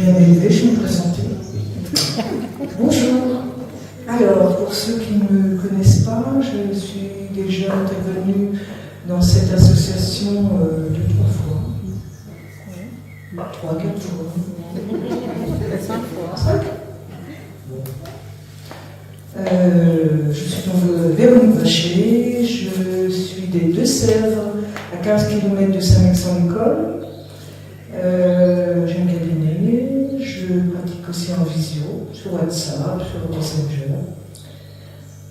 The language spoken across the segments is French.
bien élevé, je vais me présenter. Bonjour. Alors, pour ceux qui ne me connaissent pas, je suis déjà intervenue dans cette association 2-3 fois. 3-4 fois. 5 fois. 5. Je suis donc Véronique Vacher, je suis des Deux-Sèvres, à 15 km de Saint-Max-en-École. J'ai un cabinet, je pratique aussi en visio, sur WhatsApp, sur Messenger.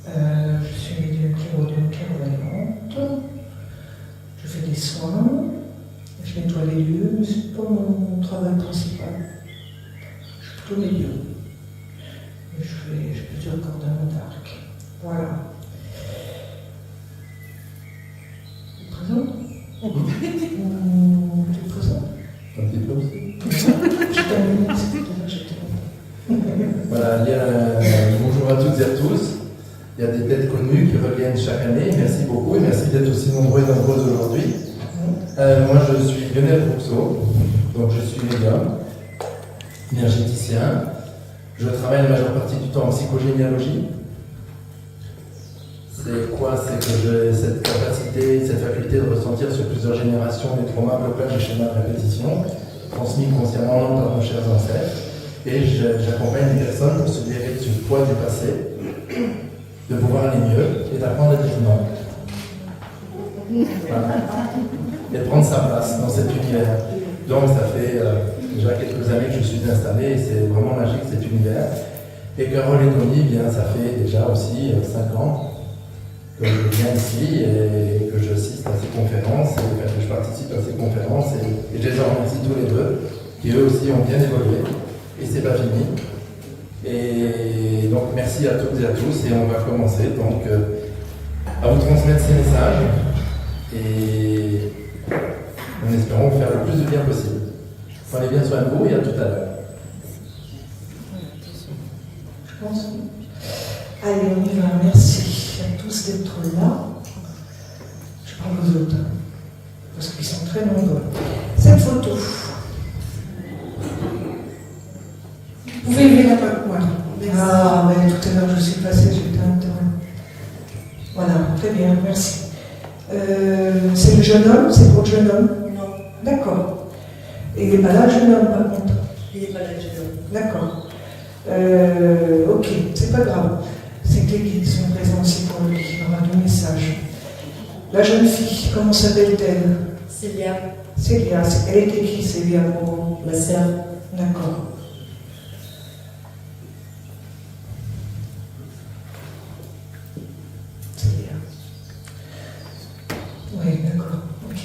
Je suis médium clairvoyante, je fais des soins, je nettoie les lieux, mais ce n'est pas mon travail principal. Je suis plutôt médium. Je fais plusieurs cordes d'arc. Voilà. Tu te présentes? Tu te présentes? Un petit peu aussi. Je termine. Voilà, bonjour à toutes et à tous. Il y a des têtes connues qui reviennent chaque année. Merci beaucoup et merci d'être aussi nombreux et nombreuses aujourd'hui. Moi, je suis Lionel Rousseau, donc je suis médium, énergéticien. Je travaille la majeure partie du temps en psychogénéalogie. C'est quoi? C'est que j'ai cette capacité, cette faculté de ressentir sur plusieurs générations les traumas, blocages et schémas de répétition, transmis consciemment par nos chers ancêtres. Et j'accompagne les personnes pour se libérer du poids du passé, de pouvoir aller mieux et d'apprendre à dire non. Voilà. Et de prendre sa place dans cet univers. Donc ça fait déjà quelques années que je suis installé et c'est vraiment magique cet univers. Et Carole et Tony, bien, ça fait déjà aussi 5 ans que je viens ici et que j'assiste à ces conférences, et que je participe à ces conférences et je les en remercie tous les deux, qui eux aussi ont bien évolué et c'est pas fini. Et donc merci à toutes et à tous et on va commencer donc à vous transmettre ces messages et en espérant faire le plus de bien possible. Prenez bien soin de vous et à tout à l'heure. Je pense. Allez, on y va. Merci à tous d'être là. Je prends vos autres, parce qu'ils sont très nombreux. Cette photo. Vous pouvez lever la main. Voilà. Ah, mais tout à l'heure, je suis passée, j'étais un terrain. Voilà, très bien, merci. C'est le jeune homme? C'est pour le jeune homme? Non. D'accord. Et il n'est pas là, le jeune homme, par contre? Il n'est pas là, le jeune homme. D'accord. Ok, c'est pas grave. C'est que les guides sont présents aussi pour lui. Il aura du message. La jeune fille, comment s'appelle-t-elle? Célia. Célia. Elle était qui, Célia, pour vous? Ma sœur. D'accord. Célia. Oui, d'accord. Ok.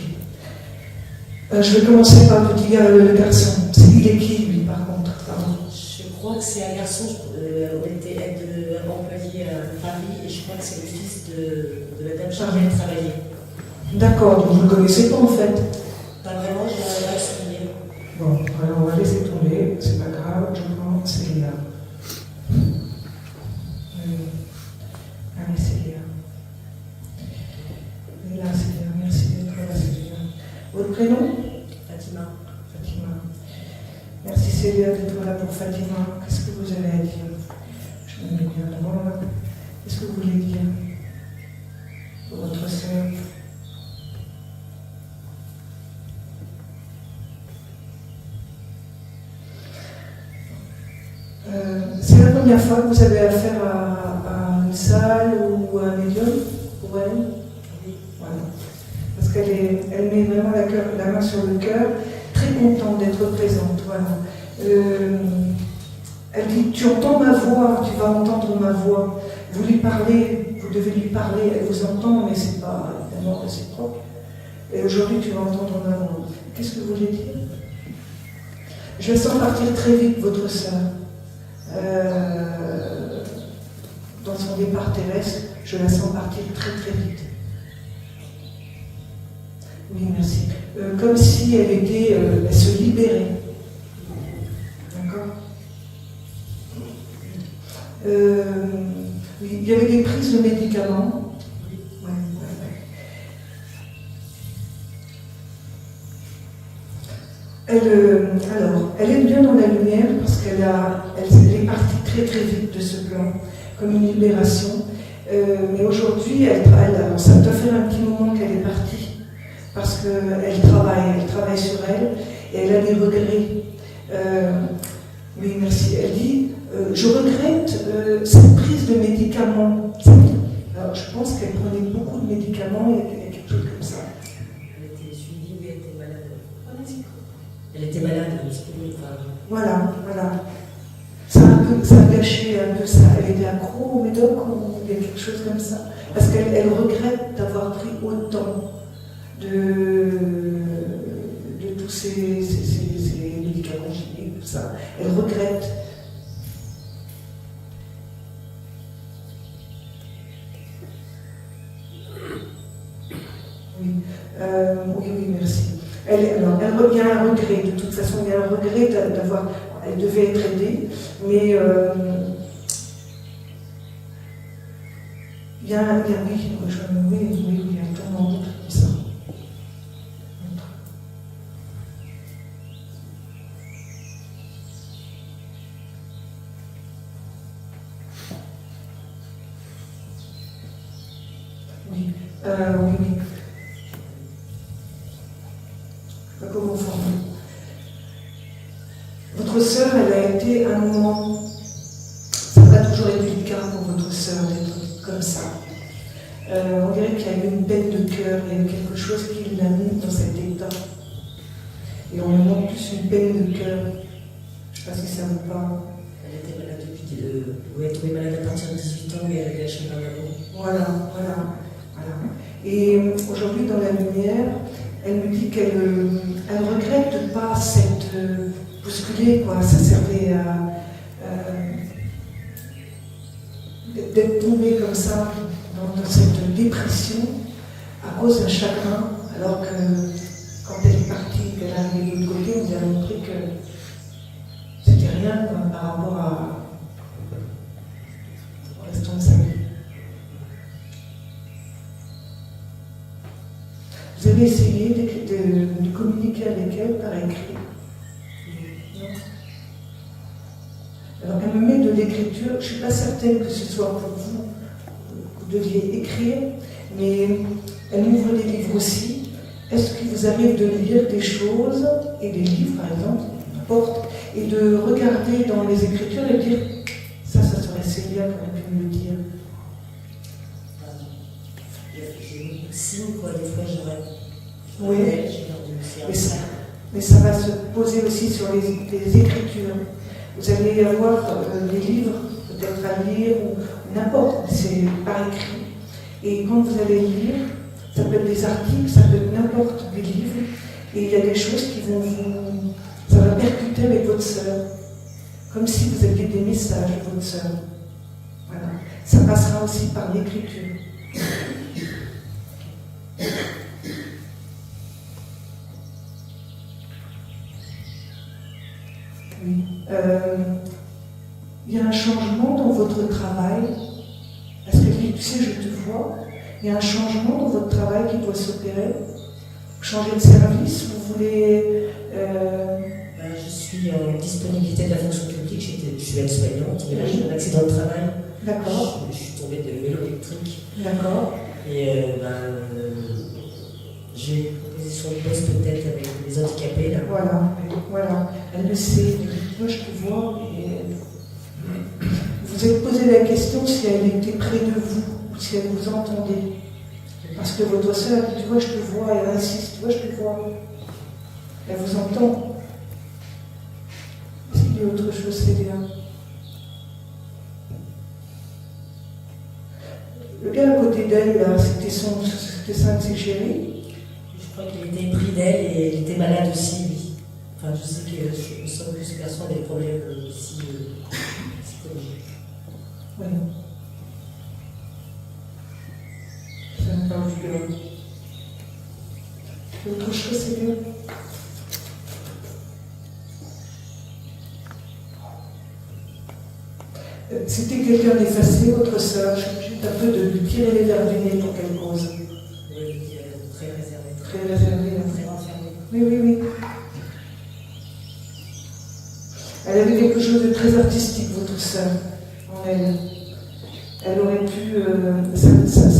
Je vais commencer par le petit gars, le garçon. Il est qui, lui, par contre? Pardon. Je crois que c'est un garçon, on était employé à Paris et je crois que c'est le fils de la dame chez qui elle travaillait. D'accord, donc vous ne le connaissez pas en fait? Pas vraiment, je n'en ai pas souvenir. Bon, alors on va laisser tomber, c'est pas grave, je prends Célia. Allez Célia. Et là Célia, merci d'être là Célia. Votre prénom? Fatima. Fatima. Merci Célia d'être là pour Fatima. Qu'est-ce que vous avez à dire? Je me mets bien devant là. Qu'est-ce que vous voulez dire pour votre sœur? C'est la première fois que vous avez affaire à une salle ou à un médium pour elle? Oui. Voilà. Parce elle met vraiment la main sur le cœur, très contente d'être présente. Voilà. Elle dit, tu entends ma voix, tu vas entendre ma voix. Vous lui parlez, vous devez lui parler, elle vous entend, mais c'est pas évidemment réciproque. Et aujourd'hui, tu vas entendre ma voix. Qu'est-ce que vous voulez dire? Je la sens partir très vite, votre sœur. Dans son départ terrestre, je la sens partir très très vite. Oui, merci. Comme si elle se libérait. D'accord? Oui, il y avait des prises de médicaments. Ouais. Alors, elle est bien dans la lumière parce qu'elle est partie très très vite de ce plan, comme une libération. Mais aujourd'hui, ça doit faire un petit moment qu'elle est partie parce qu'elle travaille sur elle et elle a des regrets. Oui, merci. Elle dit je regrette cette prise de médicaments. Alors, je pense qu'elle prenait beaucoup de médicaments et quelque chose comme ça. Elle était suivie, mais elle était malade. Elle était malade, Voilà. Ça a gâché un peu ça. Elle était accro au médoc ou il y a quelque chose comme ça. Parce qu'elle regrette d'avoir pris autant de tous ces médicaments chimiques, tout ça. Elle regrette. Oui, merci. Elle revient à un regret, de toute façon, il y a un regret d'avoir. Elle devait être aidée, mais il y a un tournant comme ça. Oui. Comment former. Votre sœur, elle a été un moment, ça n'a pas toujours été le cas pour votre sœur d'être comme ça. On dirait qu'il y a eu une peine de cœur, il y a eu quelque chose qui l'a mis dans cet état. Et on lui montre plus une peine de cœur. Je ne sais pas si ça vous parle. Elle était malade elle est tombée malade à partir de 18 ans et elle a gâché par maman. Voilà. Et aujourd'hui, dans la lumière, elle me dit qu'elle regrette de ne pas s'être bousculée, quoi. Ça servait à d'être tombée comme ça dans cette dépression à cause d'un chagrin, alors que quand elle est partie, qu'elle est arrivée de l'autre côté, on lui a montré que c'était rien, quoi, par rapport au restant de sa vie. Vous avez essayé de communiquer avec elle par écrit? Non. Alors elle me met de l'écriture, je ne suis pas certaine que ce soit pour vous, vous deviez écrire, mais elle m'ouvre des livres aussi. Est-ce qu'il vous arrive de lire des choses, et des livres par exemple, n'importe, et de regarder dans les écritures et dire ça serait Célia qui aurait pu me le dire? J'ai signe, quoi, des fois j'aurais. Oui. Mais ça va se poser aussi sur les écritures. Vous allez avoir des livres, peut-être à lire, ou n'importe, c'est par écrit. Et quand vous allez lire, ça peut être des articles, ça peut être n'importe des livres, et il y a des choses qui vont ça va percuter avec votre sœur, comme si vous aviez des messages de votre sœur. Voilà. Ça passera aussi par l'écriture. Oui. Il y a un changement dans votre travail, parce que tu sais, je te vois, il y a un changement dans votre travail qui doit s'opérer. Vous changez de service, vous voulez... Je suis en disponibilité de la fonction publique, je suis aide-soignante, mais là j'ai eu un accident de travail. D'accord. Je suis tombée de vélo électrique. D'accord. Et j'ai une proposition de poste peut-être avec les handicapés là. Voilà. Elle le sait. Moi je te vois et vous êtes posé la question si elle était près de vous, ou si elle vous entendait. Parce que votre sœur dit, tu vois, je te vois, elle insiste, tu vois, je te vois. Elle vous entend. Est-ce qu'il y a autre chose, c'est bien. Le gars à côté d'elle, là, c'était ça de ses chéris. Je crois qu'il était pris d'elle et il était malade aussi, lui. Enfin, je sais que je me sens que ce garçon a des problèmes aussi psychologiques. Oui. Ça me parle du gars. Autre chose, c'est bien. C'était quelqu'un d'effacé, votre sœur. Je suis obligée un peu de lui tirer les verres du nez pour qu'elle cause. Oui, très réservé. Très réservé. Très renfermé. Oui. chose de très artistique, votre sœur, en elle. Elle aurait pu, ça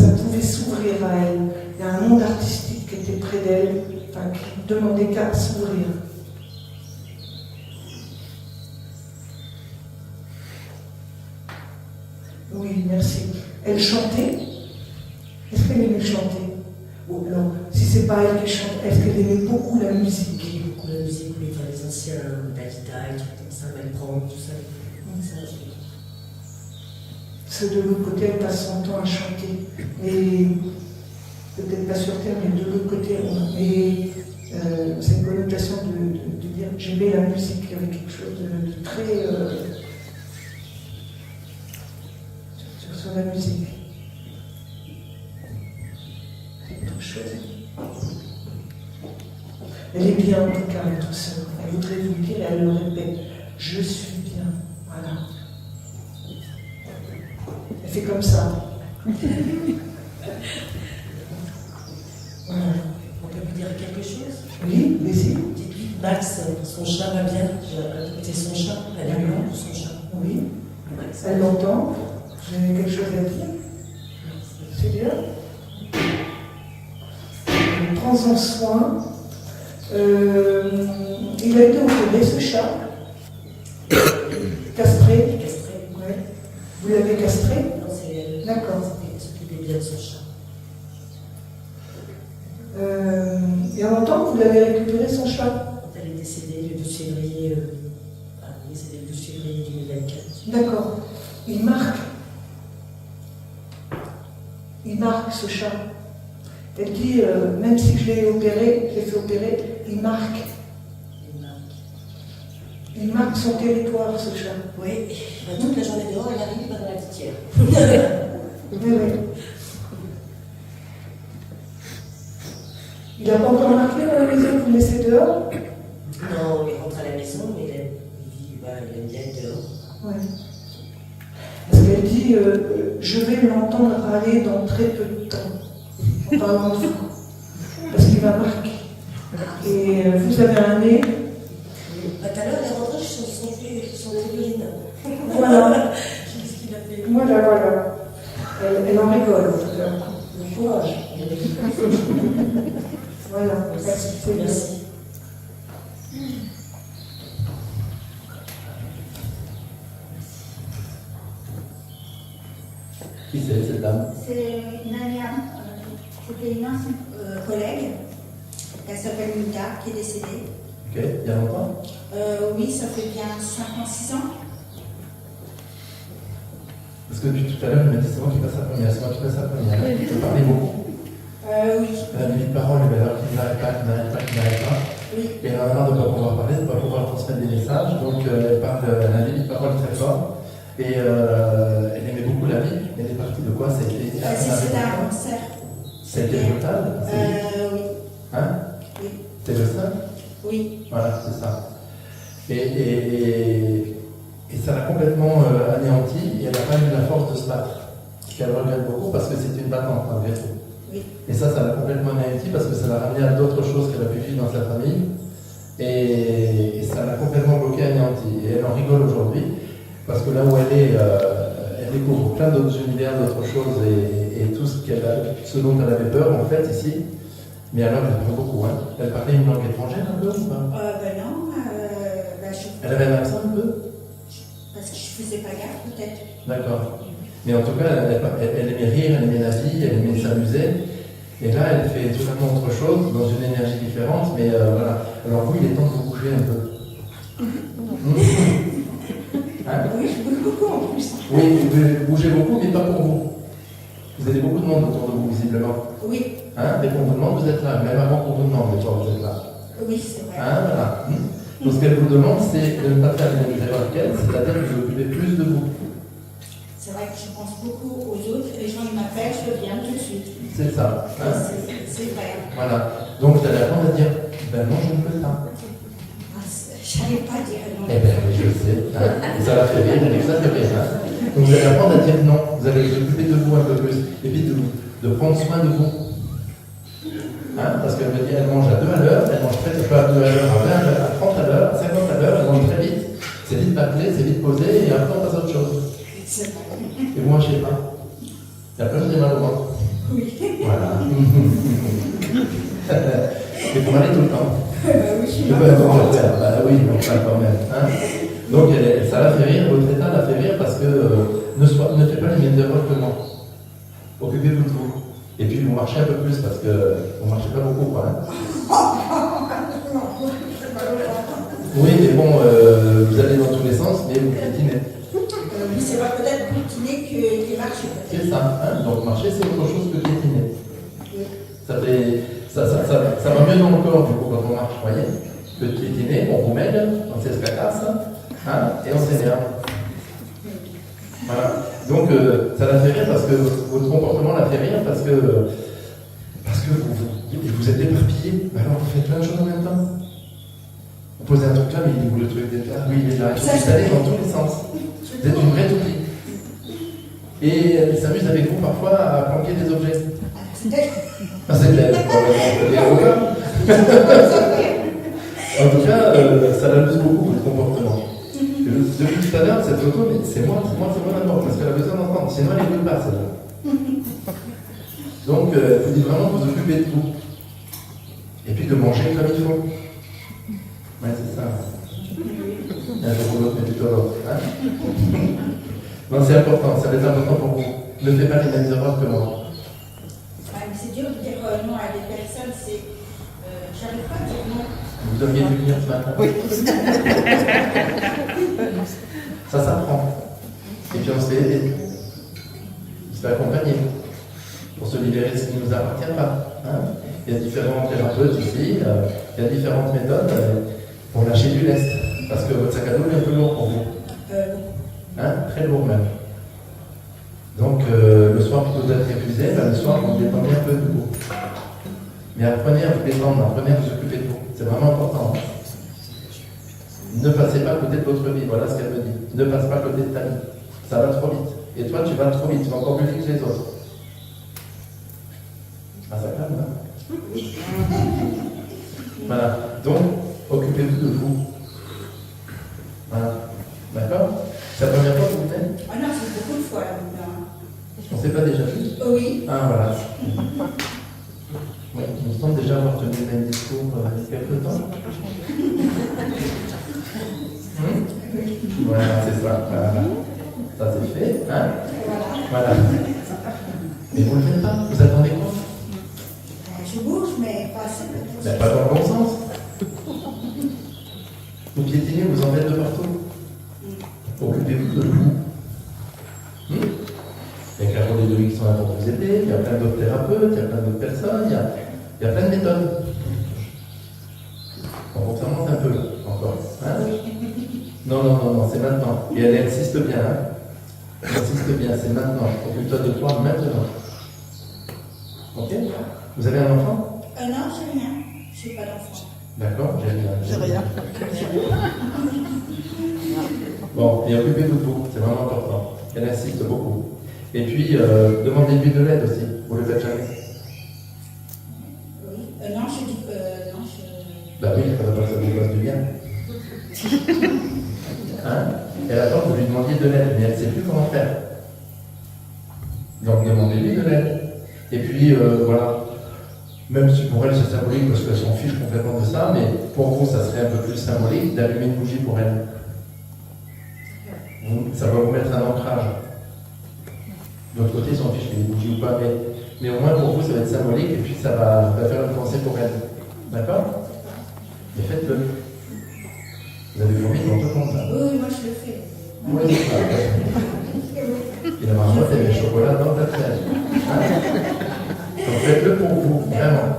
pouvait s'ouvrir à elle. Il y a un monde artistique qui était près d'elle, enfin, qui ne demandait qu'à s'ouvrir. Oui, merci. Elle chantait. Est-ce qu'elle aimait chanter? Ou alors, si c'est pas elle qui chante, est-ce qu'elle aimait beaucoup la musique? Oui, beaucoup la musique, oui, enfin, les anciens, Dalida et tout comme ça, Malprendre, tout ça. Ça, Ceux de l'autre côté, elle passe son temps à chanter. Et peut-être pas sur terre, mais de l'autre côté, mais c'est une connotation de dire j'aimais la musique avec quelque chose de très sur la musique. C'est autre chose. Elle est bien en tout cas, votre sœur. Elle voudrait vous dire et elle le répète. Je suis bien. Voilà. Elle fait comme ça. Voilà. on peut vous dire quelque chose? Oui, vas-y. Dites-lui que Max, son chat va bien. J'ai écouté son chat, elle a bien son chat. Oui. Max. Elle l'entend. J'ai quelque chose à dire. C'est bien. Prends-en soin. Il a été opéré, ce chat. Castré. Castré. Ouais. Vous l'avez castré? Non, c'est elle. D'accord. Elle s'occupait bien de son chat. Et en même temps, vous l'avez récupéré, son chat? Quand elle est décédée le 12 février, c'était le 12 février 2024. D'accord. Il marque ce chat. Elle dit, même si je l'ai opéré, je l'ai fait opérer, il marque. Il marque son territoire, ce chat. Oui, toute la journée dehors, elle arrive, il va dans la litière. Oui, oui. Il n'a pas encore marqué dans la maison, vous le laissez dehors? Non, il rentre à la maison, mais il aime bien être dehors. Oui. Parce qu'elle dit, je vais l'entendre aller dans très peu de temps, en parlant de vous. Parce qu'il va marquer. Et vous avez un nez. Tout à l'heure, elle est rentrée sur son figurine. Voilà. Qu'est-ce qu'il a fait? Voilà. Elle en rigole, en tout cas. Le courage. Voilà. C'est bien. Merci. Qui c'est cette dame? C'est une amie, c'était une ancienne collègue, elle s'appelle Mita, qui est décédée. Ok, il y a longtemps? Oui, ça fait bien 5 ans, 6 ans. Parce que depuis tout à l'heure, elle m'a dit c'est moi qui passe la première, c'est moi qui passe la première. Tu peux parler beaucoup. Oui. Elle a des paroles, mais alors qui n'arrête pas. Oui. Et elle en a marre de ne pas pouvoir parler, de ne pas pouvoir transmettre des messages. Donc elle a des paroles très fortes. Et elle aimait beaucoup la vie. Elle est partie de quoi? Ça a été C'est un cancer. Ça a été brutal? Oui. Hein? Oui. C'est le seul? Oui. Voilà, c'est ça. Et ça l'a complètement anéanti et elle n'a pas eu la force de se battre. Ce qu'elle regrette beaucoup parce que c'est une battante malgré tout. Oui. Et ça l'a complètement anéanti parce que ça l'a ramené à d'autres choses qu'elle a pu vivre dans sa famille. Et ça l'a complètement bloqué, anéanti. Et elle en rigole aujourd'hui parce que là où elle est, elle découvre plein d'autres univers, d'autres choses et tout ce dont elle avait peur en fait ici. Mais alors elle apprend beaucoup. Hein. Elle parlait une langue étrangère un peu ou pas? Non, Elle avait un accent un peu? parce que je ne faisais pas gaffe, peut-être. D'accord. Mais en tout cas, elle aimait rire, elle aimait la vie, elle aimait s'amuser. Et là, elle fait totalement autre chose, dans une énergie différente. Mais voilà. Alors vous, il est temps de vous bouger un peu. Hein? Oui, je bouge beaucoup en plus. Oui, vous bougez beaucoup, mais pas pour vous. Vous avez beaucoup de monde autour de vous, visiblement. Oui. Hein? Dès qu'on vous demande, vous êtes là. Même avant qu'on vous demande, vous êtes là. Oui, c'est vrai. Hein? Voilà. Donc ce qu'elle vous demande, c'est de ne pas faire les mêmes erreurs qu'elle, c'est-à-dire que vous occupez plus de vous. C'est vrai que je pense beaucoup aux autres. Les gens ils m'appellent, je viens tout de suite. C'est ça. Hein? C'est vrai. Voilà. Donc vous allez apprendre à dire, ben non, je ne peux pas. J'arrive pas à dire non. Eh bien, je sais. Hein? Ça la fait rire, ça fait rire. Hein? Donc vous allez apprendre à dire non. Vous allez vous occuper de vous un peu plus. Et puis de prendre soin de vous. Hein? Parce qu'elle me dit, elle mange à 2 à l'heure, elle mange très peu à 2 à l'heure, à 20 à l'heure, à 30 à l'heure, à 50 à l'heure, elle mange très vite. C'est vite bâclé, c'est vite posé, et après on passe à autre chose. C'est vrai. Et moi, je sais pas. Et après, j'ai mal au ventre. Oui. Voilà. Et pour aller tout le temps. Oui, je suis Bah oui, enfin quand même. Hein. Donc ça la fait rire, votre état la fait rire parce que ne faites pas les mêmes erreurs que moi. Occupez-vous de vous. Et puis vous marchez un peu plus parce que vous ne marchez pas beaucoup. Quoi, hein. Oui, mais bon, vous allez dans tous les sens, mais vous piétinez. Oui, c'est pas peut-être piétiner que marcher. C'est ça. Hein. Donc marcher, c'est autre chose que piétiner. Ça va mieux dans le corps, du coup, quand on marche, vous voyez. Que de piétiner, on vous mêle, on s'escacasse, hein, et on s'énerve. Voilà. Donc, ça la fait rire parce que votre comportement la fait rire parce que vous êtes éparpillé. Alors, vous faites plein de choses en même temps. Vous posez un truc là, mais il est où le truc déjà? Oui, il est là. Il faut s'installer dans tous les sens. Vous êtes une vraie toupie. Et il s'amuse avec vous parfois à planquer des objets. Ah, c'est clair. En tout cas, ça l'amuse beaucoup, votre comportement. Depuis tout à l'heure, cette photo, mais c'est moi d'abord, parce qu'elle a besoin d'entendre. Sinon, elle n'écoute pas, celle-là. Donc, vous dites vraiment que vous occupez de tout. Et puis de manger comme il faut. Ouais, c'est ça. Un jour pour l'autre, mais plutôt l'autre. Hein. Non, c'est important, ça va être important pour vous. Ne faites pas les mêmes erreurs que moi. C'est dur de dire non à des personnes, c'est. J'arrive pas à dire non. Vous auriez dû venir ce matin. Oui. Ça s'apprend. Et puis on se fait aider. On se fait accompagner. Pour se libérer de ce qui ne nous appartient pas. Hein. Il y a différents thérapeutes ici, il y a différentes méthodes pour lâcher du lest. Parce que votre sac à dos est un peu lourd pour vous. Hein, très lourd même. Donc le soir, plutôt d'être épuisé, le soir, vous détendez un peu de vous. Mais apprenez à vous détendre, apprenez à vous occuper de vous. C'est vraiment important. Ne passez pas à côté de votre vie, voilà ce qu'elle me dit. Ne passe pas à côté de ta vie. Ça va trop vite. Et toi, tu vas trop vite, tu vas encore plus vite que les autres. Ah, ça calme, hein? Voilà. Donc, occupez-vous de vous. Voilà. D'accord? C'est la première fois que vous venez? Ah non, c'est beaucoup de fois là. On ne s'est pas déjà vu? Oui. Ah, voilà. Ouais, il me semble déjà avoir tenu le même discours il y a quelques temps. Voilà, c'est ça. Voilà. Ça c'est fait. Hein? Voilà. Mais vous ne le faites pas. Vous attendez quoi? Je bouge, mais pas assez. Mais pas dans le bon sens. Vous piétinez, vous en faites de partout. Occupez-vous de vous. Il y a Carole et Loïc qui sont là pour vous aider, il y a plein d'autres thérapeutes, il y a plein d'autres personnes, il y a plein de méthodes. On s'avance un peu encore. Hein? Non, c'est maintenant. Et elle insiste bien. Hein? Elle insiste bien, c'est maintenant. Occupe-toi de toi maintenant. Ok? Vous avez un enfant? Non, j'ai rien. Je n'ai pas d'enfant. D'accord, j'ai rien. Bon, et occupez-vous de vous, c'est vraiment important. Elle insiste beaucoup. Et puis, demandez-lui de l'aide aussi. Vous le faites jamais? Oui. Non, je dis. Non, je. Bah oui, ça va pas que ça vous fasse du bien. Hein? Elle attend que vous lui demandiez de l'aide, mais elle ne sait plus comment faire. Donc demandez-lui de l'aide. Et puis, voilà. Même si pour elle c'est symbolique parce qu'elle s'en fiche complètement de ça, mais pour vous ça serait un peu plus symbolique d'allumer une bougie pour elle. Ça va vous mettre un ancrage. De l'autre côté, ils s'en fichent qu'il y ait des bougies ou pas, mais au moins pour vous ça va être symbolique et puis ça va faire une pensée pour elle. D'accord? Mais faites-le. Vous avez promis dans tout le monde ça. Oui, moi je le fais. Oui, c'est ça. Il a marre des chocolats dans ta tête. Hein? Donc faites-le pour vous, vraiment.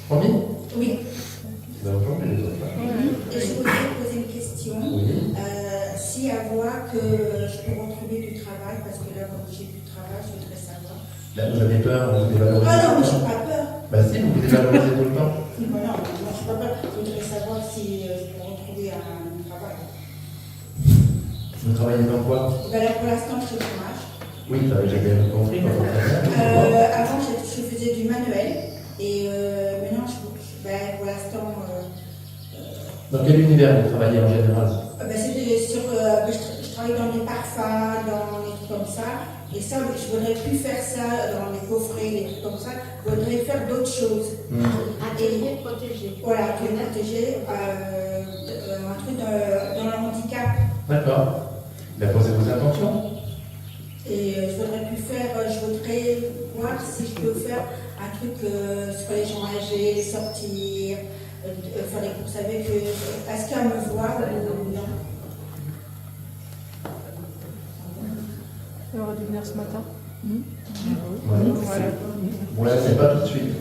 Promis? Oui. Vous avez promis les autres. Et je voudrais poser une question. Oui. Si à voir que je peux retrouver du travail, parce que là, comme j'ai plus de travail, je voudrais savoir. Là, vous avez peur, vous dévalorisez. Ah non, mais tout le j'ai temps. pas peur. Bah si, vous dévalorisez tout le temps. Non, moi je n'ai pas peur. Je voudrais savoir si je peux retrouver un travail. Vous travaillez dans quoi? Ben là, pour l'instant, je suis au chômage. Oui, j'ai bien compris. Avant, je faisais du manuel. Et maintenant, pour l'instant. Dans quel univers vous travaillez en général? C'était sur ça, je voudrais plus faire ça dans les coffrets, les trucs comme ça. Je voudrais faire d'autres choses. Atelier protégé. Voilà, atelier protégé, un truc dans le handicap. D'accord. Ben, posez vos intentions. Et je voudrais voir si je peux faire un truc sur les gens âgés, sortir, faire des courses avec eux. Est-ce qu'elle me voit ou non? Elle aurait dû venir ce matin. Bon, là, c'est pas tout de suite.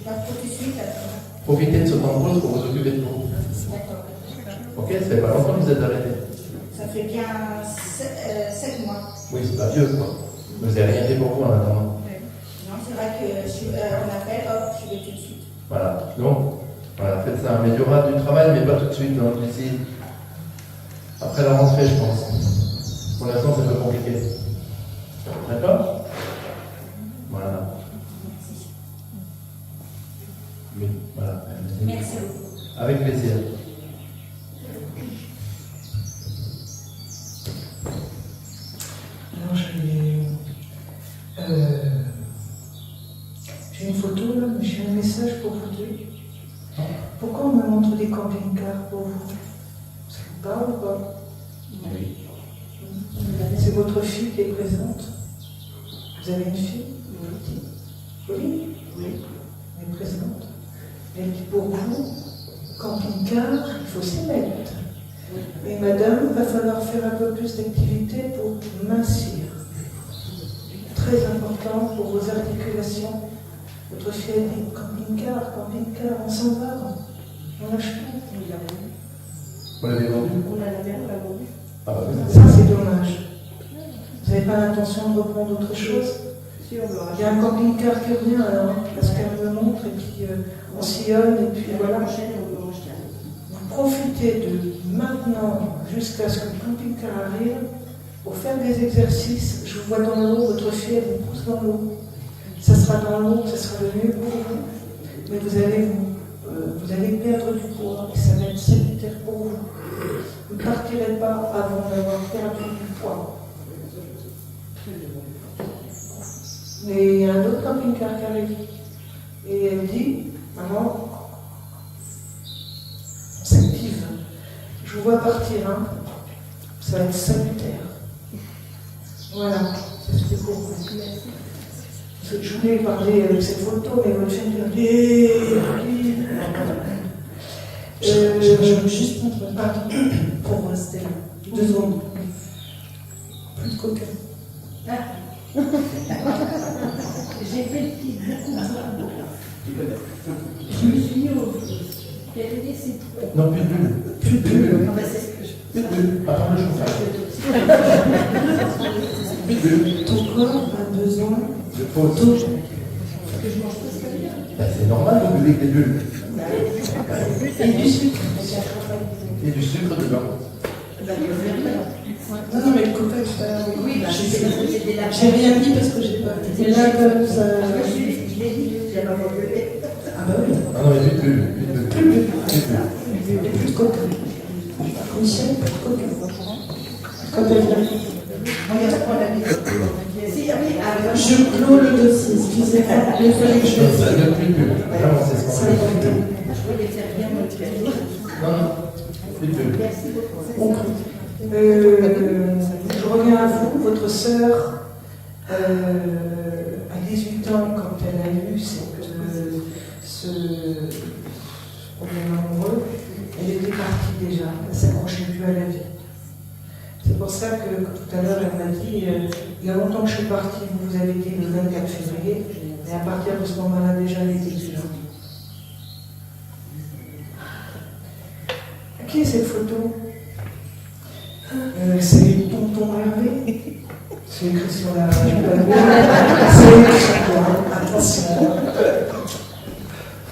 Pas tout de suite. Profitez de ce temps de pause pour vous occuper de vous. D'accord. Ok, ça fait pas longtemps que vous êtes arrêté. Ça fait bien 7 mois. Oui, c'est pas vieux, quoi. Vous n'avez rien fait pour vous en attendant. Non, c'est vrai qu'on appelle, hop, je vais tout de suite. Voilà. Donc, voilà, faites ça. Mais il y aura du travail, mais pas tout de suite. Donc, ici, après la rentrée, je pense. Pour l'instant, c'est un peu compliqué. D'accord? Voilà. Oui, voilà. Merci beaucoup. Avec plaisir. Alors j'ai une photo là, mais j'ai un message pour vous deux. Pourquoi on me montre des camping-cars pour vous? Ça vous parle ou pas? Oui. C'est votre fille qui est présente. Vous avez une fille? Oui. Oui. Elle est présente. Elle dit pour vous, camping-car, il faut s'y mettre. Mais madame, il va falloir faire un peu plus d'activité pour mincir. Très important pour vos articulations. Votre fille a dit camping-car, on s'en va. On lâche tout. Vous l'avez vendu? On a la même pas vendu. Ah bah oui. Ça, c'est dommage. Vous n'avez pas l'intention de reprendre autre chose? Si on veut Il y a un camping-car qui revient alors, parce qu'elle me montre, et puis on sillonne, et puis voilà. la prochaine, on peut rejeter. Vous profitez de maintenant jusqu'à ce que le camping-car arrive pour faire des exercices. Je vous vois dans l'eau, votre fille elle vous pousse dans l'eau. Ça sera dans l'eau, ça sera le mieux pour vous. Mais vous allez perdre du poids et ça va être salutaire pour vous. Vous ne partirez pas avant d'avoir perdu du poids. Mais il y a un autre camping-car qui arrive. Et elle dit, maman, on s'active. Je vous vois partir, hein. Ça va être salutaire. Voilà, ça c'était pour vous. Je voulais parler avec cette photo, mais votre chaîne dit Je veux juste montrer. Pardon. Pour moi, Stella. 2 secondes. Plus de coca. J'ai fait le petit je me suis mis au PLD, c'est trop. Non, plus de bulles. Plus de bulles. Ah bah c'est ce que je Plus de bulles. Attends, le chauffage. Ton corps a besoin De pause. d'eau. que je mange pas ce que je Ben, c'est normal, vous buvez que des bulles. Et du sucre. Et du sucre dedans. Non, mais le coca, Oui, bah c'était la j'ai rien dit parce que j'ai pas. C'est là comme ça. Je l'ai dit, j'ai pas mangé. Ah bah oui. Ah non, mais plus de bulles. Plus de bulles. Et plus de coca. Michel, plus de coca. Quand elle vient. Regarde, prends la vie. Si, oui, ah, Je clôt le dossier, excusez-moi. Il fallait que je le Ça donne plus de bulles. Vraiment, c'est ce qu'on Ça veut. va être. je voulais faire bien mon petit. Non, non. Plus de bulles. Merci beaucoup. Bon. Je reviens à vous, votre sœur, à 18 ans, quand elle a eu ce problème amoureux, elle était partie déjà, elle ne s'accrochait plus à la vie. C'est pour ça que tout à l'heure, elle m'a dit, il y a longtemps que je suis partie, vous avez dit le 24 février, et à partir de ce moment-là, déjà, elle était plus là. Qui est cette photo? C'est tonton Hervé. C'est écrit sur la. C'est écrit sur toi. Attention.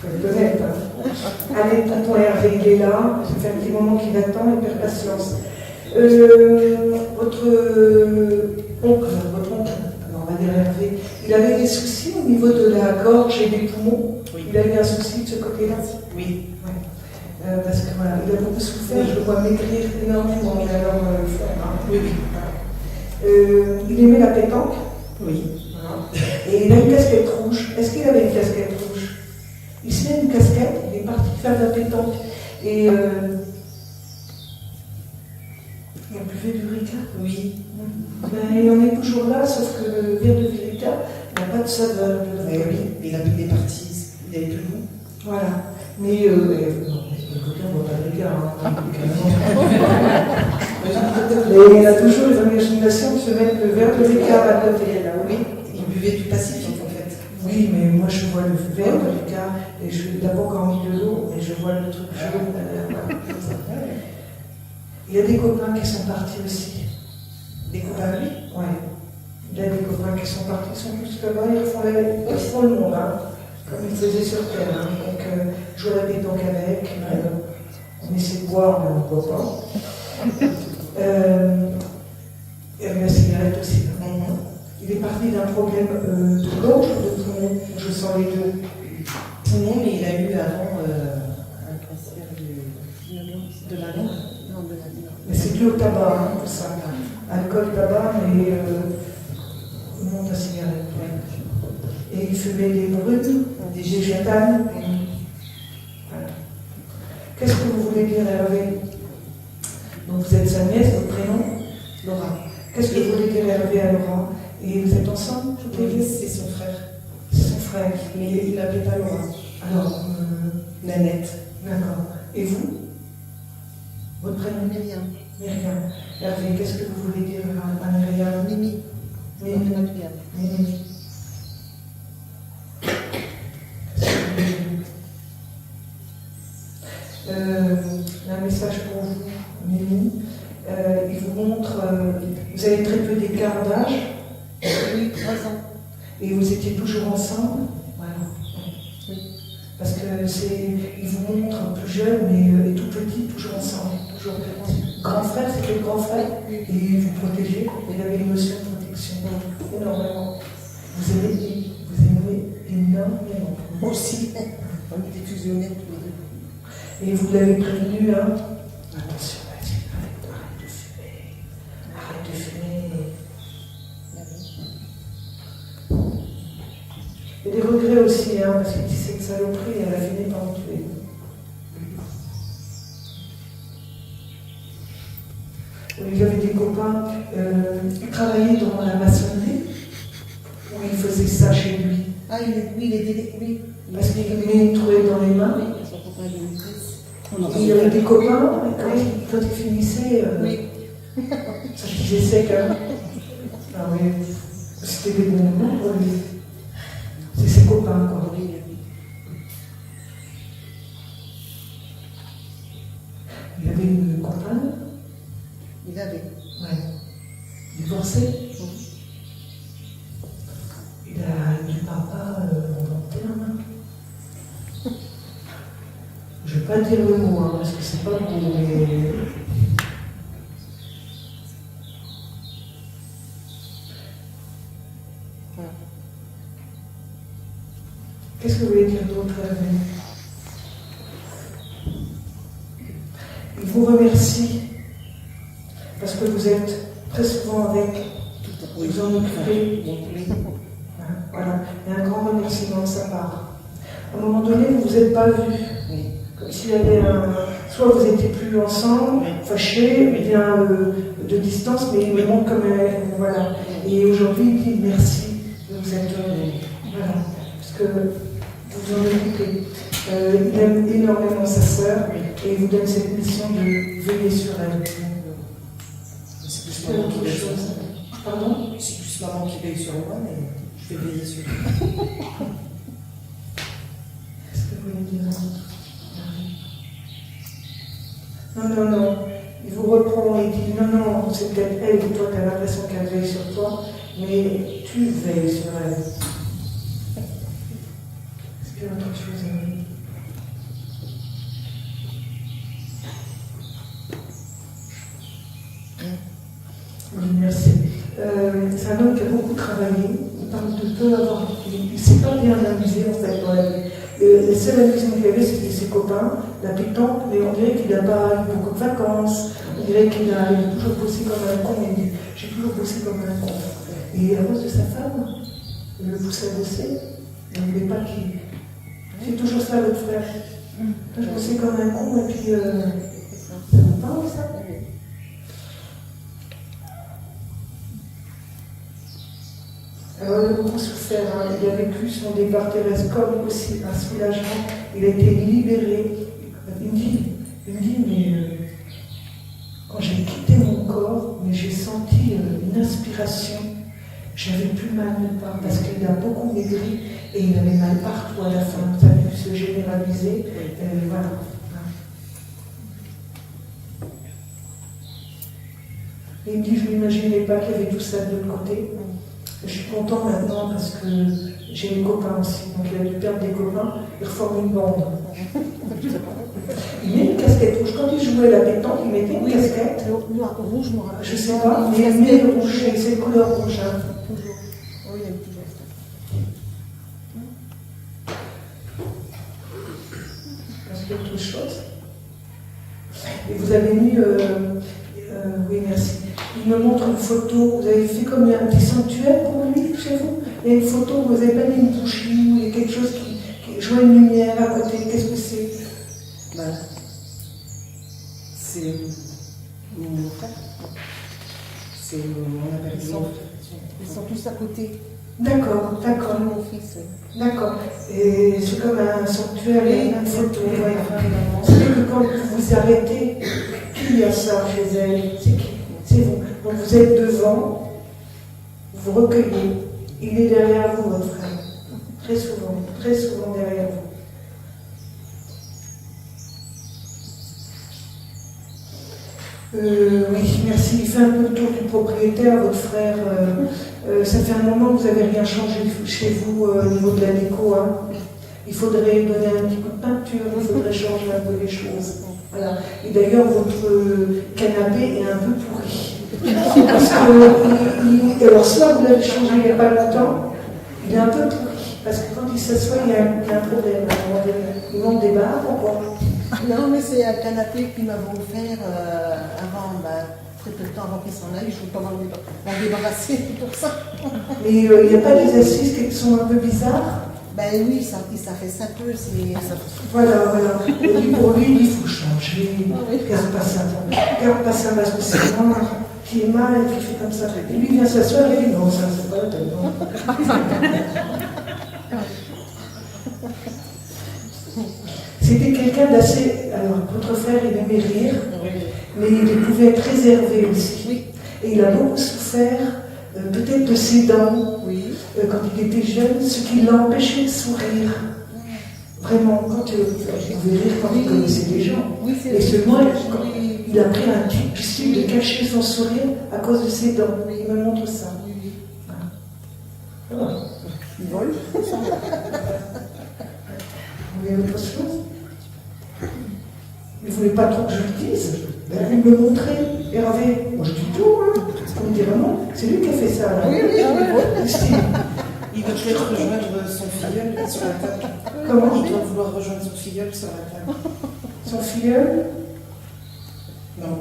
Faut le connaître. Hein. Allez, tonton Hervé, il est là. Ça fait un petit moment qu'il attend, il perd patience. Votre oncle, alors on va dire Hervé, il avait des soucis au niveau de la gorge et des poumons. Oui. Il a eu un souci de ce côté-là. Oui. Ouais. Parce que voilà, il a beaucoup souffert, je le vois maigrir énormément, il a alors le faire. Hein. Oui, oui. Il aimait la pétanque. Oui. Voilà. Et il a une casquette rouge. Est-ce qu'il avait une casquette rouge? Il se met une casquette, il est parti faire de la pétanque. Et il buvait du Ricard. Oui. Ben, et on est toujours là, sauf que le verre de Ricard n'a pas de saveur. Oui, il a parti, il avait plus le goût. Voilà. Mais non, écoutez, on ne voit pas de Ricard. Mais il a toujours l'imagination de se mettre le verre de Ricard à côté. Là, Oui, il buvait du Pacifique en fait. Oui, mais moi je vois le verre de Ricard et je suis d'abord quand on dit de l'eau, mais je vois le truc jaune. Il y a des copains qui sont partis aussi. Des copains lui? Ouais. Il y a des copains qui sont partis, ils sont tous là-bas, ils font le monde, hein, comme ils faisaient sur Terre. Hein. Donc, je joue à la pétanque avec, on essaie de boire, mais on ne boit pas. Et la cigarette aussi. Il est parti d'un problème de gorge ou de poumon, je sens les deux. Poumon, mais il a eu avant un cancer de la langue. Non, de la langue. Mais c'est dû au tabac, hein, tout ça. Alcool, tabac, mais non, la cigarette. Ouais. Et il fumait des brunes, des végétales. Voilà. Qu'est-ce que vous voulez dire, Hervé? Donc vous êtes sa nièce, votre prénom? Laura. Qu'est-ce que vous voulez dire, Hervé, à Laura? Et vous êtes ensemble, toutes les deux? C'est son frère. C'est son frère. Mais il l'appelait pas Laura. Alors, Nanette. d'accord. Et vous? Votre prénom? Myriam. Myriam. Hervé, qu'est-ce que vous voulez dire à Myriam? Mimi. Mimi. Mimi. Un message pour vous, Mimi. Il vous montre, vous avez très peu d'écart d'âge. Oui, 3 ans. Et vous étiez toujours ensemble. Voilà. Oui. Parce que il vous montre plus jeune, mais tout petit, toujours ensemble. Toujours grand frère, c'était le grand frère. Et il vous protégeait. Il avait une notion de protection. Énormément. Vous aimez énormément. Moi aussi. On était fusionnés tous les deux. Et vous l'avez prévenu, hein? Attention, arrête de fumer. Arrête de fumer. Il y a des regrets aussi, hein, parce que cette saloperie, elle a fini par me tuer. Il y avait des copains qui travaillaient dans la maçonnerie, où il faisait ça chez lui. Ah, il est oui. Parce qu'il les trouvait dans les mains. Son copain est une Il y avait des copains, quand ils finissaient, Oui. ça disait sec, hein. Ah oui, c'était des bons moments pour lui. C'est ses copains, quoi. Il avait une compagne. Il avait. Ouais. Divorcé. Il a du papa en bon terme. Je ne vais pas dire le mot, hein, parce que c'est pas beau, mais. Qu'est-ce que vous voulez dire d'autre, Hervé? Il vous remercie parce que vous êtes très souvent avec, vous en occupez. Voilà, il y a un grand remerciement de sa part. À un moment donné, vous ne vous êtes pas vus. Comme s'il y avait soit vous n'étiez plus ensemble, fâchés, ou bien de distance, mais vraiment comme voilà. Et aujourd'hui, il dit merci. Vous êtes voilà, parce que vous vous en occupez. Il aime énormément sa sœur et il vous donne cette mission de veiller sur elle. C'est plus maman qui veille sur moi. Pardon? C'est plus maman qui veille sur moi, mais je vais veiller sur lui. Qu'est-ce que vous voulez dire? Non. Il vous reprend et dit non, c'est peut-être elle ou toi, tu as l'impression qu'elle veille sur toi, mais tu veilles sur elle. Est-ce qu'il y a autre chose à dire? Oui, merci. C'est un homme qui a beaucoup travaillé. Il parle de peu avoir. Il ne s'est pas bien amusé en fait dans la vie. Le seul amusement qu'il avait, c'était ses copains, la pétanque, mais on dirait qu'il n'a pas eu beaucoup de vacances. On dirait qu'il a toujours bossé comme un con. Il dit, j'ai toujours bossé comme un con. Et à cause de sa femme, il le pousse à bosser. Il ne voulait pas qu'il. C'est toujours ça, votre frère. Je bossais comme un con, et puis. Ça vous parle, ça? Alors, il a beaucoup souffert. Hein. Il a vécu son départ terrestre comme aussi un soulagement. Il a été libéré. Il me dit, mais quand j'ai quitté mon corps, mais j'ai senti une inspiration. J'avais plus mal nulle part parce qu'il a beaucoup maigri et il avait mal partout à la fin. Ça a dû se généraliser. Voilà. Et il me dit, je n'imaginais pas qu'il y avait tout ça de l'autre côté. Je suis content maintenant parce que j'ai des copains aussi. Donc il a dû perdre des copains, il reforme une bande. Il met une casquette rouge. Quand il jouait à la pétanque, il mettait une casquette. Noir, rouge, je me rappelle. Je sais pas, mais il met le rouge, c'est le couleur rouge. Hein. Toujours. Oui, il y a un petit geste. Parce qu'il y a autre chose. Et vous avez mis. Oui, merci. Il me montre une photo. Vous avez fait comme un petit sanctuaire pour lui chez vous. Il y a une photo, vous n'avez pas mis une bougie ou il y a quelque chose qui joue une lumière à côté. Qu'est-ce que c'est? Ben, c'est mon frère. C'est mon apparition. Ils sont tous à côté. D'accord, d'accord. Mon fils. D'accord. Et c'est comme un sanctuaire, il y a une photo. Ouais. C'est que quand vous vous arrêtez, qui a ça chez elle? C'est qui? C'est vous. Donc vous êtes devant, vous recueillez. Il est derrière vous, votre frère. Très souvent derrière vous. Oui, merci. Il fait un peu le tour du propriétaire, votre frère. Ça fait un moment que vous n'avez rien changé chez vous au niveau de la déco. Hein. Il faudrait donner un petit coup de peinture, il faudrait changer un peu les choses. Voilà. Et d'ailleurs, votre canapé est un peu pourri. Parce que, alors ça, vous l'avez changé il n'y a pas longtemps, il est un peu pourri. Parce que quand il s'assoit, il y a un problème. Il manque des barres, pourquoi? Non, mais c'est un canapé qu'ils m'avaient offert avant, très peu de temps avant qu'il s'en aille. Je ne veux pas m'en débarrasser pour ça. Mais il n'y a pas des assises qui sont un peu bizarres? Ben oui, ça fait ça peu. Voilà. Et puis pour lui, il faut changer. Garde pas ça, parce que c'est moi qui est mal et qui fait comme ça. Et lui vient s'asseoir et il dit non, ça c'est pas la peine. C'était quelqu'un d'assez. Alors, votre frère, il aimait rire, mais il pouvait être réservé aussi. Oui. Et il a beaucoup souffert, peut-être de ses dents, quand il était jeune, ce qui l'empêchait de sourire. Vraiment, quand vous pouvez rire quand il connaissait des gens. Oui, et seulement, il a pris un type de cacher son sourire à cause de ses dents. Il me montre ça. Voilà. Il vole. Vous voulez autre chose? Il ne voulait pas trop que je le dise. Vous me montrez. Hervé, moi je dis tout, hein. Vous me direz non, c'est lui qui a fait ça. Là. Oui. Il veut peut-être rejoindre son filleul sur la table. Comment? Il doit vouloir rejoindre son filleul sur la table. Son filleul? Non,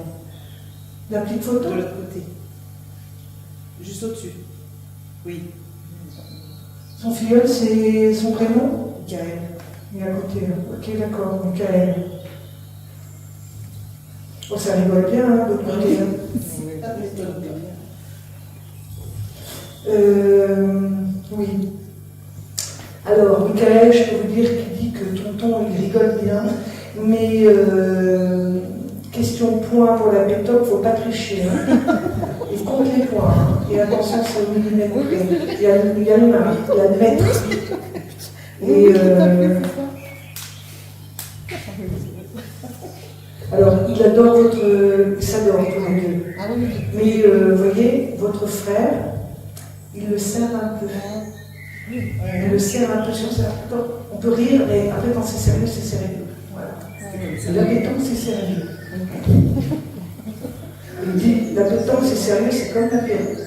La petite photo? de l'autre côté. Juste au-dessus. Oui. Son filleul, c'est son prénom? Michael. Il est à côté. Ok, d'accord, Michael. Oh, ça rigole bien, hein, de l'autre côté. Oui. Alors, Michael, je peux vous dire qu'il dit que tonton, il rigole bien, mais question point pour la pétoque, il ne faut pas tricher. Hein. Il compte les points. Hein. Et attention, c'est au millimètre près. Il y a le mètre. Et alors, il adore il s'adore tous les deux. Ah oui. Mais vous voyez, votre frère, il le serre un peu. Il le serre un peu sur ça. On peut rire, mais après, quand c'est sérieux, c'est sérieux. Voilà. La pétanque, c'est sérieux. Il dit, la pétanque, c'est sérieux, c'est comme la pétanque.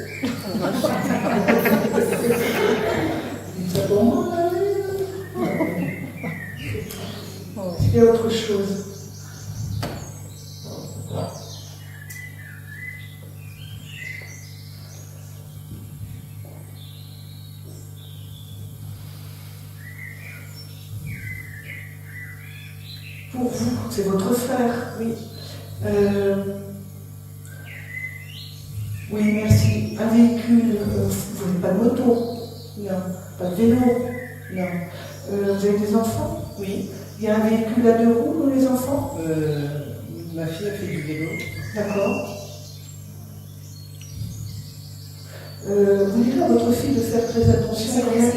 C'est pour moi, il y a autre chose. Pour vous, c'est votre frère. Oui. Oui, merci. Un véhicule, vous n'avez pas de moto, Non. pas de vélo. Non. Vous avez des enfants? Oui. Il y a un véhicule à 2 roues pour les enfants? Ma fille a fait du vélo. D'accord. Vous direz à votre fille de faire très attention quand même.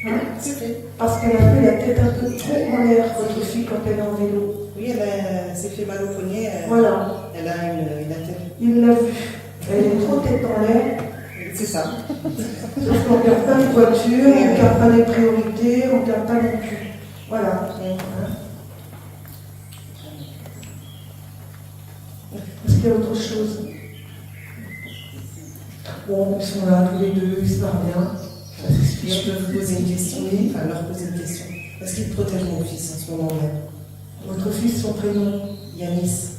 Hein? C'est vrai. Parce qu'elle a la tête un peu trop en l'air, votre fille, quand elle est en vélo. Oui, elle s'est fait mal au poignet. Voilà, Elle a une attelle. il l'a vu. Elle est trop tête en l'air. C'est ça. Sauf qu'on ne regarde pas les voitures, on ne regarde pas les priorités, on ne regarde pas non plus. Voilà. Est-ce qu'il y a autre chose? Bon, ils sont là tous les deux, ils se parlent bien. Ça s'explique. Je peux vous poser une question? Oui. Enfin, leur poser une question. Est-ce qu'ils protègent mon fils en ce moment-là? Votre fils, son prénom? Yanis.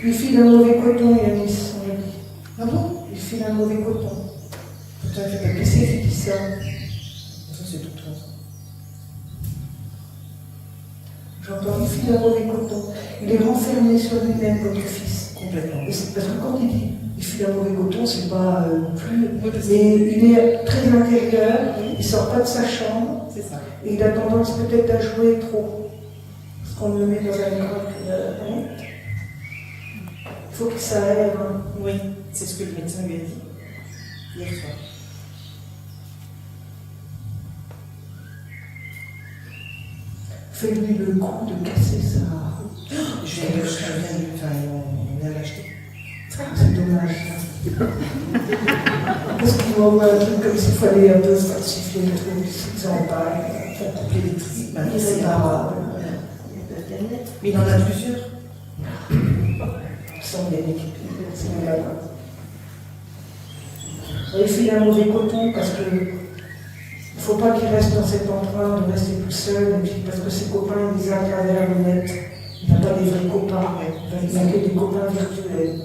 Il file un mauvais coton, Yanis, on l'a dit. Ah bon? Il file un mauvais coton. Pourtant, elle fait pas Qui c'est qui dit ça? Ça, c'est tout le temps. J'entends, il file un mauvais coton. Il est renfermé sur lui-même, votre fils. Complètement. Et c'est parce que quand il dit il file un mauvais coton, c'est pas non plus. Oui, parce que- Mais il est très intérieur, il sort pas de sa chambre, C'est ça. et il a tendance peut-être à jouer trop. Parce qu'on le met dans un grotte. Il faut qu'il s'aère. Hein. Oui, c'est ce que le médecin lui a dit hier soir. Fais-lui le coup de casser ça. Je viens de lui, enfin, on vient de l'acheter. C'est dommage. Parce qu'il m'envoie un truc comme s'il fallait un peu falsifier le truc, s'ils en parlent. Pour couper l'électricité. Bah, c'est Irréparable. Mais il en a plusieurs. Ils sont bien équipés, c'est mes gamins. Il file un mauvais coton parce que il ne faut pas qu'il reste dans cet emprunt de rester tout seul, et puis parce que ses copains, ils les a à travers la lunette. Il n'a pas des vrais copains, il n'a que des copains virtuels.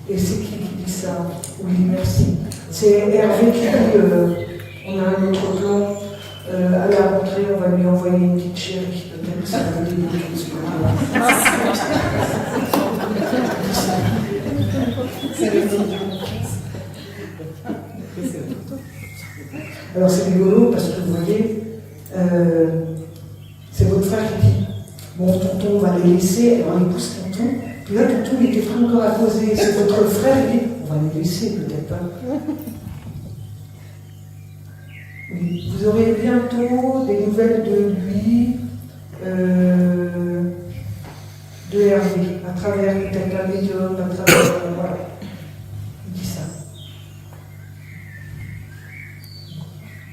Et c'est qui dit ça? Oui, merci. C'est Hervé qui dit on a un autre plan. À la rentrée, on va lui envoyer une petite chérie, peut-être que ça va lui donner quelque chose. C'est le nom de mon fils. Alors c'est rigolo parce que vous voyez, c'est votre frère qui dit bon, tonton, on va les laisser. Alors il pousse tonton. Puis là, tonton, il était prêt encore à causer. C'est votre frère, il dit on va les laisser, peut-être pas. Oui. Vous aurez bientôt des nouvelles de lui, de Hervé, à travers peut-être un médium, à travers. Voilà. Il dit ça.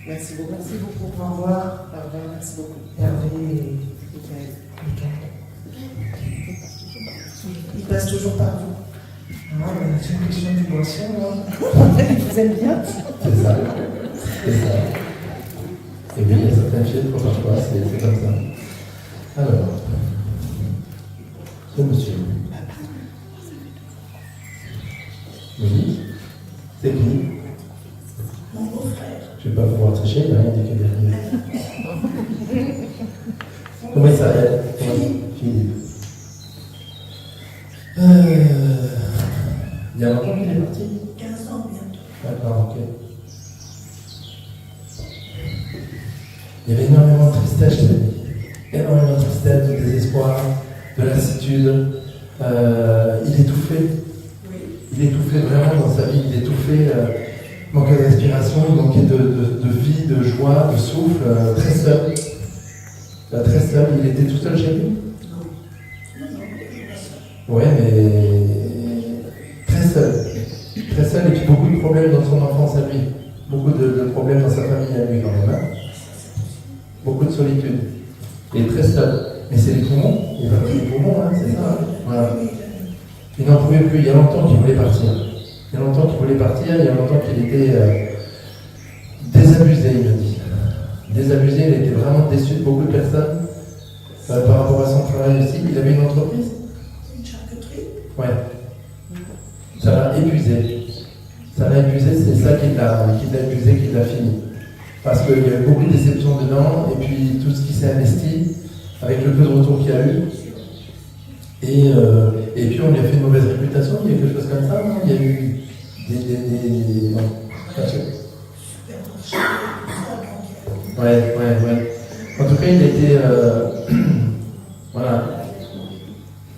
Merci beaucoup. Merci beaucoup. Au revoir. Au revoir, merci beaucoup. Hervé et Michael. Michael. Il passe toujours par vous. Ah, c'est une question de boisson, là. Il vous aime bien? C'est ça. C'est ça. Et oui, il y a certaines filles, pour parfois, c'est comme ça. Alors, ce monsieur. Oui. C'est qui? Mon beau-frère. Je ne vais pas pouvoir tricher, il n'y a rien dit que derrière. Comment il s'appelle? Philippe. Il y a longtemps qu'il est parti? 15 ans bientôt. D'accord, ok. Il y avait énormément de tristesse chez lui. Énormément de tristesse, de désespoir, de lassitude. Il étouffait. Il étouffait vraiment dans sa vie. Il étouffait, manquait de respiration, il manquait de vie, de joie, de souffle, très seul. Très seul. Il était tout seul chez lui? Ouais, mais très seul. Très seul, et puis beaucoup de problèmes dans son enfance à lui. Beaucoup de problèmes dans sa famille à lui quand même. Hein. Beaucoup de solitude. Et très seul. Mais c'est les poumons. Il va les poumons, hein, c'est ça. Voilà. Il n'en pouvait plus. Il y a longtemps qu'il voulait partir. Il y a longtemps qu'il voulait partir. Il y a longtemps qu'il était désabusé, il me dit. Désabusé, il était vraiment déçu de beaucoup de personnes par rapport à son travail aussi. Il avait une entreprise. Une charcuterie. Ouais. Ça l'a épuisé. Ça l'a épuisé, c'est ça qui l'a épuisé, qui l'a fini. Parce qu'il y a eu beaucoup de déceptions dedans, et puis tout ce qui s'est investi, avec le peu de retour qu'il y a eu. Et puis on lui a fait une mauvaise réputation, il y a eu quelque chose comme ça, non? Il y a eu des... Non. Ouais. En tout cas, il était... voilà.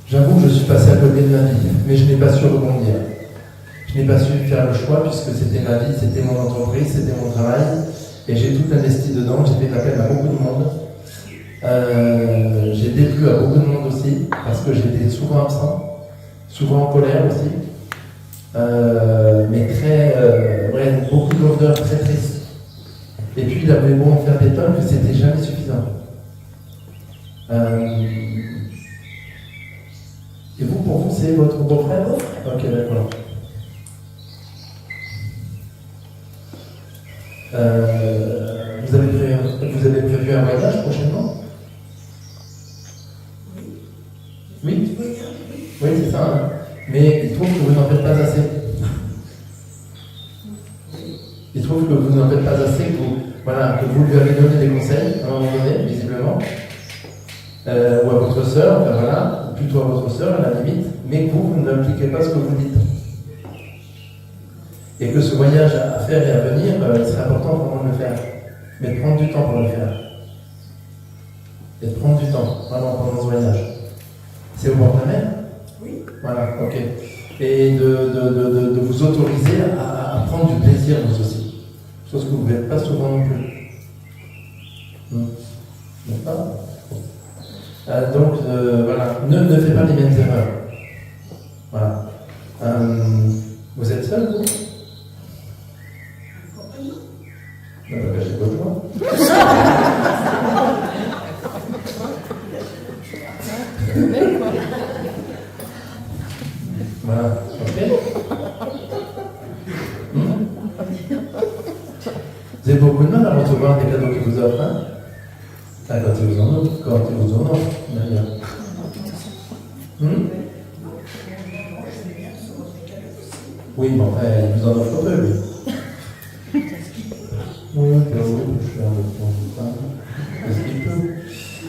J'avoue que je suis passé à côté de ma vie, mais je n'ai pas su rebondir. Je n'ai pas su faire le choix, puisque c'était ma vie, c'était mon entreprise, c'était mon travail, et j'ai tout investi dedans, j'ai fait de la peine à beaucoup de monde. J'ai déplu à beaucoup de monde aussi, parce que j'étais souvent absent, souvent en colère aussi, mais beaucoup de lourdeur, très triste. Et puis il avait beau en faire des tonnes, que c'était jamais suffisant. Et vous, pour vous, c'est votre beau-frère? Ok, d'accord. Vous avez prévu un voyage prochainement? Oui, c'est ça. Hein. Mais il trouve que vous n'en faites pas assez. Il trouve que vous n'en faites pas assez, que vous lui avez donné des conseils à un moment donné, visiblement, ou à votre sœur, plutôt à votre sœur à la limite, mais que vous n'appliquez pas ce que vous dites. Et que ce voyage à faire et à venir, il serait important pour moi de le faire. Mais de prendre du temps pour le faire. Et de prendre du temps, vraiment, pendant ce voyage. C'est au bord de la mer? Oui. Voilà, ok. Et de vous autoriser à prendre du plaisir, vous aussi. Chose que vous ne faites pas souvent non plus. N'est-ce pas? Donc, voilà. Ne faites pas les mêmes erreurs. Voilà. Vous êtes seul, vous? Non, pas cacher votre joie. Voilà, ok. Vous avez beaucoup de mal à recevoir des cadeaux qu'ils vous offrent, hein? Quand ils vous en offrent, d'ailleurs. Oui, mais enfin, il vous en offre peu, lui. Oui, je suis un peu ce qu'il peut.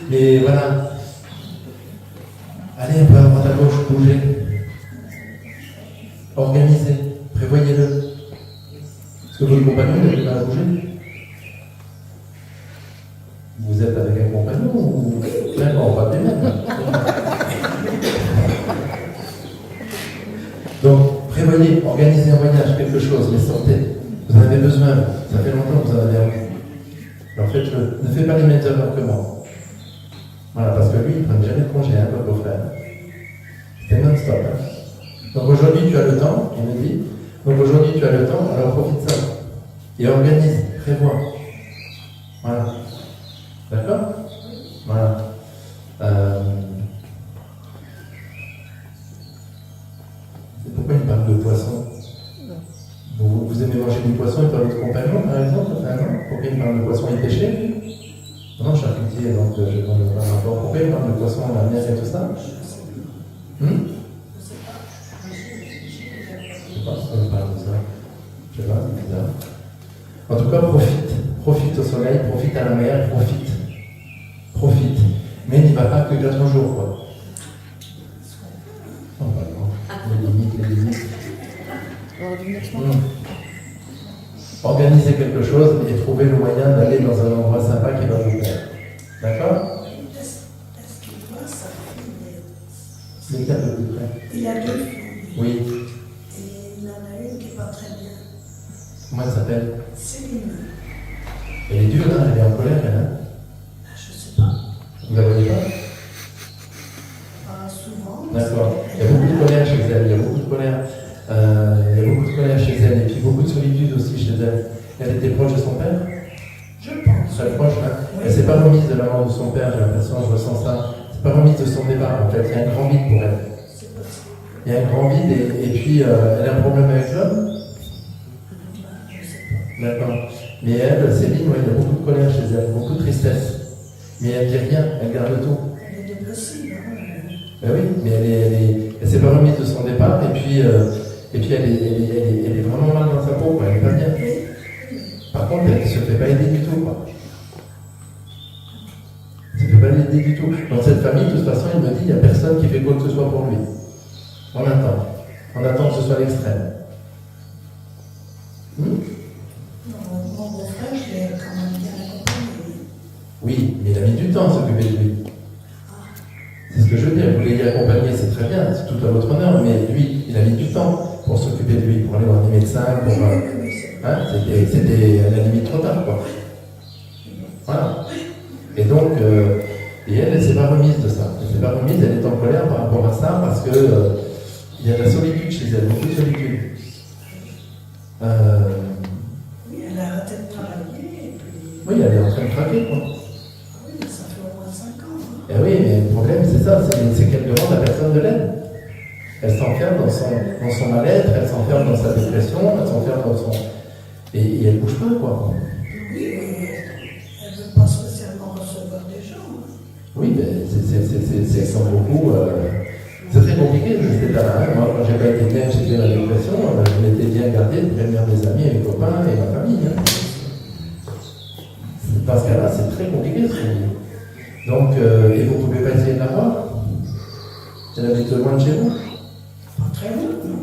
Mais voilà. Allez un peu à droite à gauche, bougez. Organisez, prévoyez-le. Est-ce que votre compagnon n'a pas à bouger? Vous êtes avec un compagnon ou d'accord, pas des mêmes. Donc, prévoyez, organisez un voyage, quelque chose, mais sortez. Vous en avez besoin, ça fait longtemps que vous en avez envie. Alors faites-le. Ne faites pas les mêmes erreurs que moi. Voilà, parce que lui, il ne prend jamais de congé, hein, comme vos frères. C'est non-stop. Hein. Donc aujourd'hui, tu as le temps, il me dit. Donc aujourd'hui, tu as le temps, alors profite de ça. Et organise, prévois. Voilà. D'accord? Voilà. Pourquoi il parle de poisson? Vous aimez manger du poisson et pas votre compagnon, par exemple? Enfin, non. Pourquoi il parle de poisson et pêcher? Non, charcutier, donc je ne vois pas rapport. Pourquoi il parle de poisson, la mer et tout ça? Je ne sais pas pourquoi il parle de ça. Je sais pas, c'est bizarre. En tout cas, profite. Profite au soleil, profite à la mer, profite. Profite. Mais n'y va pas que 4 jours, quoi. Oh, bah non. Les limites. Organisez quelque chose et trouvez le moyen d'aller dans un endroit sympa qui va vous plaire. D'accord? Est-ce qu'il voit sa fille? Mettez un peu plus près. Il a 2 filles. Oui. Et il en a une qui n'est pas très bien. Comment elle s'appelle? Céline. Elle est dure, hein? Elle est en colère, elle, hein? Je ne sais pas. Vous la voyez pas? Pas souvent. D'accord. Il y a beaucoup de colère chez elle. Il y a beaucoup de colère. Il y a beaucoup de colère chez elle. Et puis beaucoup de solitude aussi chez elle. Elle était proche de son père? Je pense. Très proche, hein? Oui. Elle s'est pas remise de la mort de son père, j'ai l'impression, je ressens ça. Elle s'est pas remise de son départ, en fait. Il y a un grand vide pour elle. C'est possible. Il y a un grand vide et puis elle a un problème avec l'homme. Je ne sais pas. D'accord. Mais elle, Céline, ouais, il y a beaucoup de colère chez elle, beaucoup de tristesse. Mais elle dit rien, elle garde tout. Elle est dépressive. Hein. Ben oui, mais elle s'est pas remise de son départ et puis elle est vraiment mal dans sa peau, quoi. Elle est pas bien. Par contre, elle ne se fait pas aider du tout, quoi. Elle ne se fait pas aider du tout. Dans cette famille, de toute façon, il me dit, il n'y a personne qui fait quoi que ce soit pour lui. On attend. On attend que ce soit l'extrême. Mon beau-frère, je l'ai quand même bien accompagné. Oui, mais il a mis du temps à s'occuper de lui. C'est ce que je veux dire. Vous l'ayez accompagné, c'est très bien, c'est tout à votre honneur, mais lui, il a mis du temps pour s'occuper de lui, pour aller voir des médecins, pour. Hein, c'était à la limite trop tard, quoi. Voilà. Et donc, et elle ne s'est pas remise de ça. Elle ne s'est pas remise, elle est en colère par rapport à ça, parce que il y a de la solitude chez elle, beaucoup de solitude. Oui, elle a arrêté de travailler, et puis. Oui, elle est en train de craquer, quoi. Oui, mais ça fait au moins 5 ans. Hein. Et oui, mais le problème, c'est ça, c'est qu'elle demande à personne de l'aide. Elle s'enferme dans son mal-être, elle s'enferme dans sa dépression, elle s'enferme dans son. Et elle ne bouge pas, quoi. Oui, mais elle ne veut pas spécialement recevoir des gens. Hein. Oui, mais c'est sans beaucoup. C'est très compliqué de cet état-là. Hein. Moi, quand j'ai pas été bien, j'étais dans la dépression, je m'étais bien gardé de prévenir mes amis, mes copains et ma famille. Hein. Dans ce cas-là, c'est très compliqué ce qu'on dit. Donc, et vous ne pouvez pas essayer de la voir. Elle habite loin de chez vous. Pas très loin, non?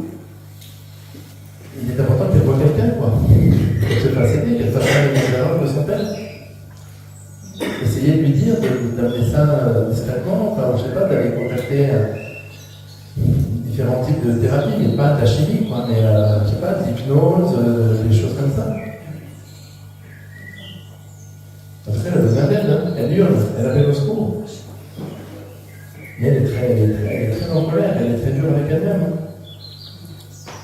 Il est important qu'elle voit quelqu'un, quoi. Qu'elle se fasse aider, qu'elle fasse les erreurs de son père. Essayez de lui dire, d'amener ça discrètement, enfin, je ne sais pas, d'aller contacter différents types de thérapies, mais pas de la chimie, quoi, mais je ne sais pas, de l'hypnose, des choses comme ça. Parce qu'elle a besoin d'aide, hein. Elle hurle, elle appelle au secours. Mais elle est très en colère, elle est très dure avec elle-même. Hein.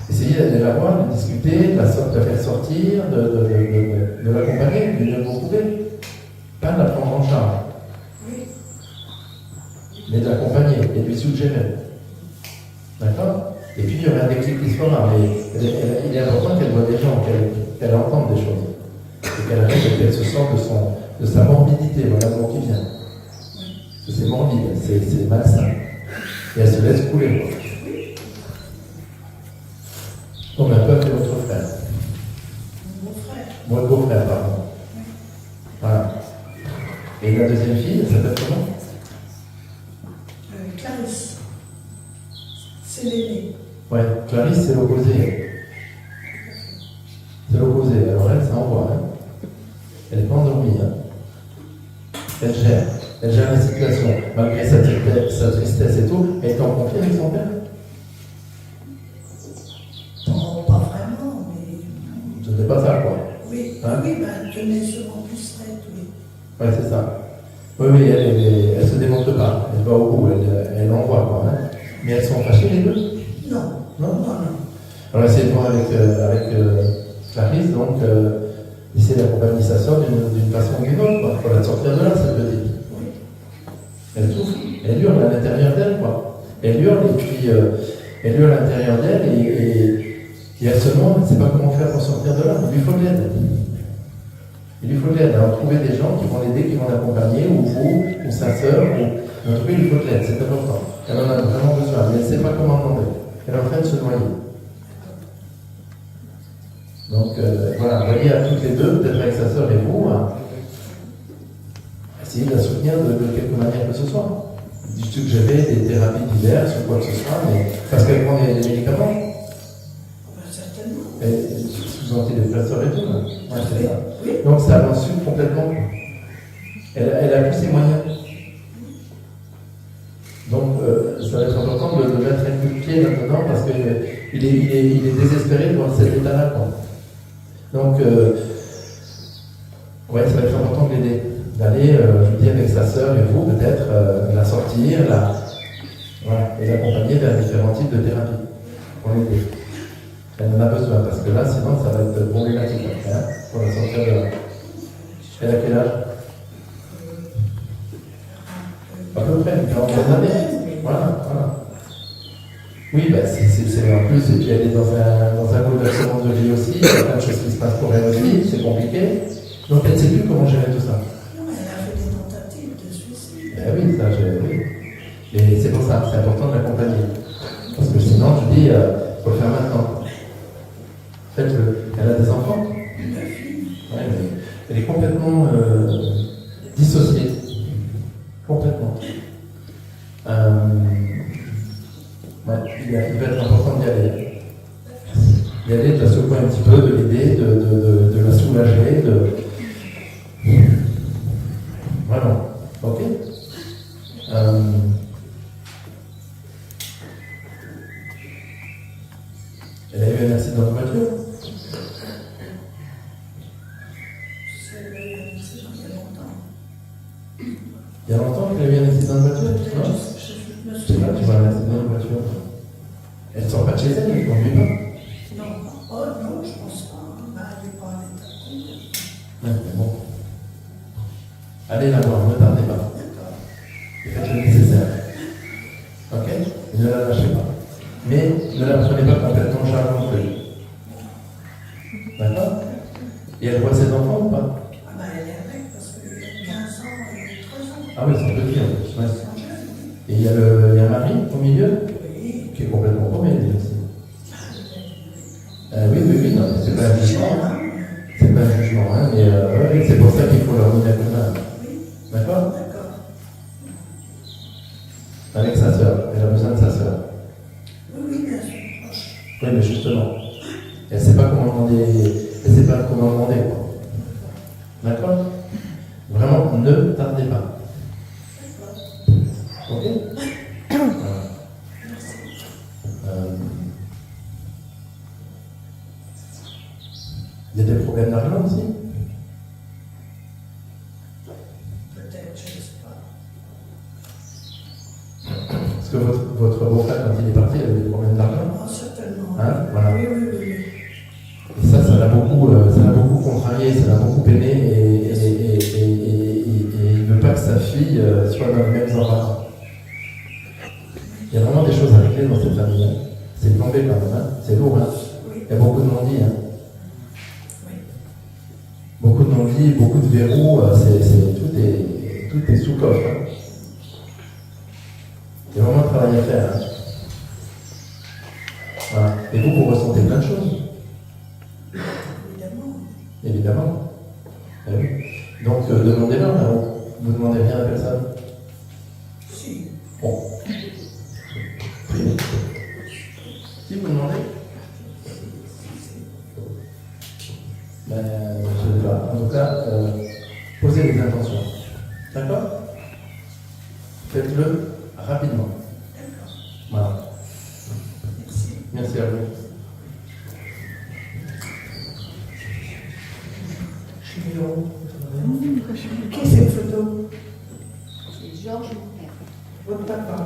Essayez d'aller la voir, de discuter, de la faire sortir, de l'accompagner, du mieux que vous pouvez. Pas de la prendre en charge, mais de l'accompagner et de lui suggérer. D'accord? Et puis il y aura un déclic qui se fera, mais il est important qu'elle voit des gens, qu'elle entende des choses. Et qu'elle arrive et qu'elle se sente de sa morbidité, voilà le mot qui vient. Parce que c'est morbide, c'est malsain. Et elle se laisse couler. Comme un peu avec votre frère. Mon beau-frère. Moi, le beau-frère, pardon. Voilà. Et la deuxième fille, elle s'appelle comment? Clarisse. C'est l'aînée. Ouais, Clarisse, c'est l'opposé. C'est l'opposé. Alors elle, ça envoie. Hein. Elle n'est pas endormie. Hein. Elle gère la situation. Malgré sa tristesse et tout, elle est en conflit avec son père. Bon, pas vraiment, mais. Ce n'est pas ça, quoi. Oui, Hein? oui, ben, elle tenait souvent plus raide, oui. Ouais, c'est ça. Oui, elle se démonte pas. Elle va au bout, elle envoie, quoi. Hein. Mais elles sont fâchées, les deux? Non. Non? Non. On va essayer de voir avec Clarisse, donc, essayer d'accompagner sa soeur d'une façon ou d'une autre, quoi. Il faut la sortir de là, cette petite. Oui. Elle souffre, elle hurle à l'intérieur d'elle, quoi. Elle hurle, et puis, elle hurle à l'intérieur d'elle, et elle se demande, elle ne sait pas comment faire pour sortir de là. Il lui faut de l'aide. Il lui faut de l'aide. Alors, trouver des gens qui vont l'aider, qui vont l'accompagner, ou vous, ou sa sœur, ou. En tout cas, il lui faut de l'aide, c'est important. Elle en a vraiment besoin, mais elle ne sait pas comment demander. Elle est en train de se noyer. Donc, voilà, voyez à toutes les deux, peut-être avec sa sœur et vous, hein, essayez de la soutenir de quelque manière que ce soit. Je suggérais des thérapies diverses ou quoi que ce soit, mais parce qu'elle prend des médicaments. Ben, certainement. Et sous antidépresseurs et tout. Hein. Ouais, c'est ça. Oui. Donc ça l'insulte complètement. Elle a plus ses moyens. Donc ça va être important de mettre un coup de pied là-dedans parce qu'il est désespéré dans cet état-là. Quoi. Donc, ouais, ça va être important de l'aider. D'aller, je dis, avec sa sœur et vous, peut-être, la sortir, voilà, et l'accompagner vers différents types de thérapies pour l'aider. Elle en a besoin, parce que là, sinon, ça va être problématique après, hein, pour la sortir de là. Elle a quel âge? À peu près, une quarantaine d'années. Voilà. Oui, ben, c'est en plus, et puis elle est dans un bouleversement de vie aussi, il y a plein de choses qui se passent pour elle aussi, c'est compliqué. Donc elle ne sait plus comment gérer tout ça. Non, mais elle a fait des tentatives de suicide. Ben oui, ça, oui. Et c'est pour ça, c'est important de l'accompagner. Parce que sinon, je dis, il faut le faire maintenant. En fait, elle a des enfants. Une fille. Ouais. Elle est complètement dissociée. Complètement. Ouais, il va être important d'y aller. D'y aller, de la secouer un petit peu, de l'aider, de la soulager, Vraiment. Ok. Elle a eu un accident de voiture. Il y a longtemps qu'elle a eu un accident de voiture, non? Je sais pas, tu vois un accident de voiture. Elle sort pas de chez elle, elle ne conduit pas. Non, oh non, je pense pas. Bah, elle n'est pas en état. Ouais, mais bon. Allez la voir, ne tardez pas. Et faites le nécessaire. Ok? Ne la lâchez pas. Mais ne la prenez pas complètement en charge non plus. D'accord? Et elle voit ses enfants ou pas? Ah bah, elle est avec parce qu'il y a 15 ans et 3 ans. Ah oui, c'est un petit en plus. Ouais. Et il y a un mari au milieu qui est complètement paumé lui aussi. Oui, non, c'est pas un jugement. Hein. C'est pas un jugement, hein, mais ouais, c'est pour ça qu'il faut leur donner un coup de main. D'accord? Avec sa sœur. Elle a besoin de sa sœur. Oui, bien sûr. Oui, mais justement, elle ne sait pas comment demander. Elle sait pas comment demander, quoi. D'accord? Vraiment, ne tardez pas. Ok? Voilà. Il y a des problèmes d'argent aussi? Peut-être, je ne sais pas. Parce que votre beau-frère, quand il est parti, il avait des problèmes d'argent. Oh, certainement. Hein? Voilà. Oui. Et ça l'a beaucoup contrarié, ça l'a beaucoup peiné, et il ne veut pas que sa fille soit dans les mêmes embarras. Il y a vraiment des choses à régler dans cette famille. Hein. C'est plombé quand même, hein. C'est lourd. Hein. Il y a beaucoup de non-dits. Hein. Beaucoup de non-dits, beaucoup de verrous, tout est sous coffre. Hein. Il y a vraiment un travail à faire. Hein. Voilà. Et vous ressentez plein de choses. Évidemment. Ah oui. Donc, demandez-leur. Hein. Vous ne demandez rien à personne. Si. Bon. Si vous demandez? Ben, je ne sais pas. En tout cas, posez les intentions. D'accord? Faites-le rapidement. Voilà. Merci à vous. Qui est cette photo? C'est Georges, mon père. Votre papa.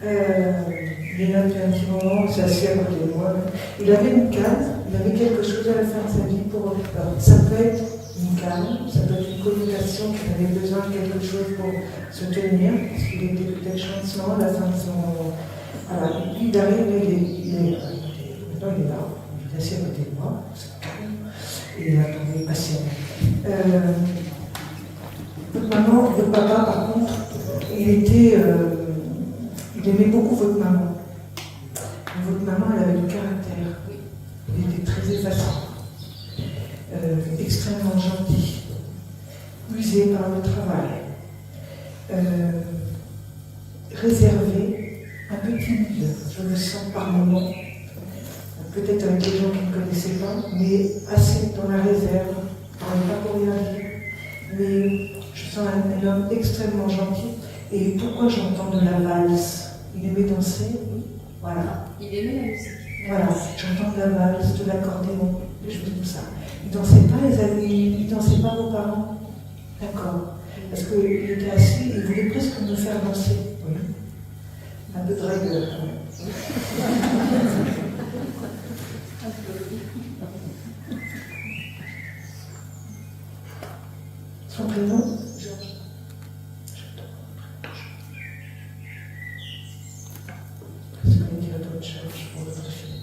Il est là depuis un petit moment, il s'est assis à côté de moi. Il avait une canne, il avait quelque chose à la fin de sa vie pour. Ça peut être une canne, ça peut être une communication qu'il avait besoin de quelque chose pour se tenir, parce qu'il était peut-être chancelant à la fin de son. Voilà, il arrive, maintenant il est là, il est assis à côté de moi, c'est calme, et il attendait patiemment. Votre papa, par contre, il aimait beaucoup votre maman. Votre maman, elle avait du caractère. Il était très effaçant, extrêmement gentil, usé par le travail, réservé, un peu timide, je le sens par moments, peut-être avec des gens qui ne connaissaient pas, mais assez dans la réserve, pas pour rien dire, mais je sens un homme extrêmement gentil. Et pourquoi j'entends de la valse? Il aimait danser, oui. Voilà. Il aimait la musique. Voilà, j'entends de la valse, de l'accordéon, des choses comme ça. Il ne dansait pas, les amis, il ne dansait pas vos parents? D'accord. Parce qu'il était assis, il voulait presque me faire danser. Oui. Un peu de règle. Son prénom? Georges. Est-ce qu'on dirait d'autres choses pour votre fille?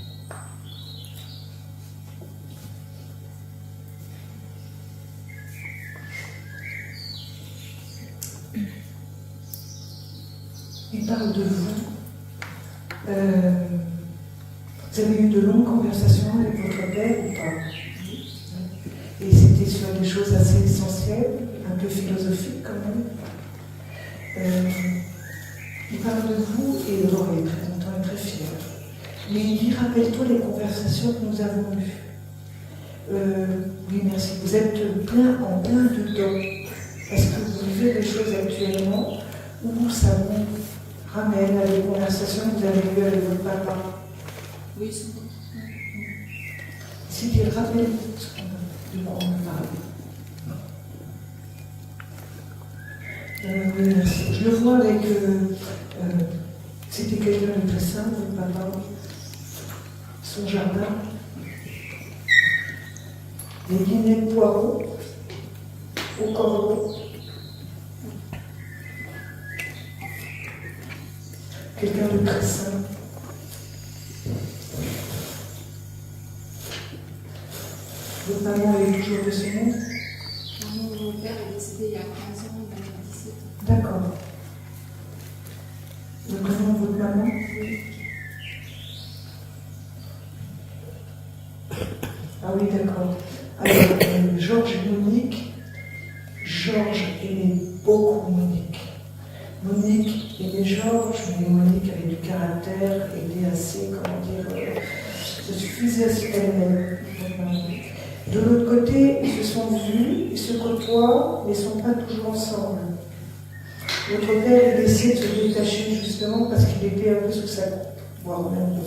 Il parle de vous. Vous avez eu de longues conversations avec votre père ou pas? Et c'était sur des choses assez philosophique quand même. Il parle de vous et d'abord il est très content et très fier. Mais il dit rappelle-toi les conversations que nous avons eues. Oui, merci. Vous êtes en plein dedans. Est-ce que vous vivez des choses actuellement où ça vous ramène à des conversations que vous avez eues avec votre papa? Oui, sans doute. Si tu rappelles ce qu'on a parlé. Oui, merci. Je le vois avec. C'était quelqu'un de très simple, votre papa. Son jardin. Des dîners de poireaux au corbeau. Quelqu'un de très simple. Votre maman est toujours de ce monde? Mon père est décédé il y a 15 ans, il avait 17 ans. D'accord. Le prénom de votre maman? Oui. Ah oui, d'accord. Alors, Georges et Monique, Georges aimait beaucoup Monique. Monique aimait Georges, mais Monique avait du caractère, était assez, comment dire, se suffisait à ce qu'elle-même. De l'autre côté, ils se sont vus, ils se côtoient, mais ils ne sont pas toujours ensemble. Votre père a décidé de se détacher justement parce qu'il était un peu sous sa coupe, voire même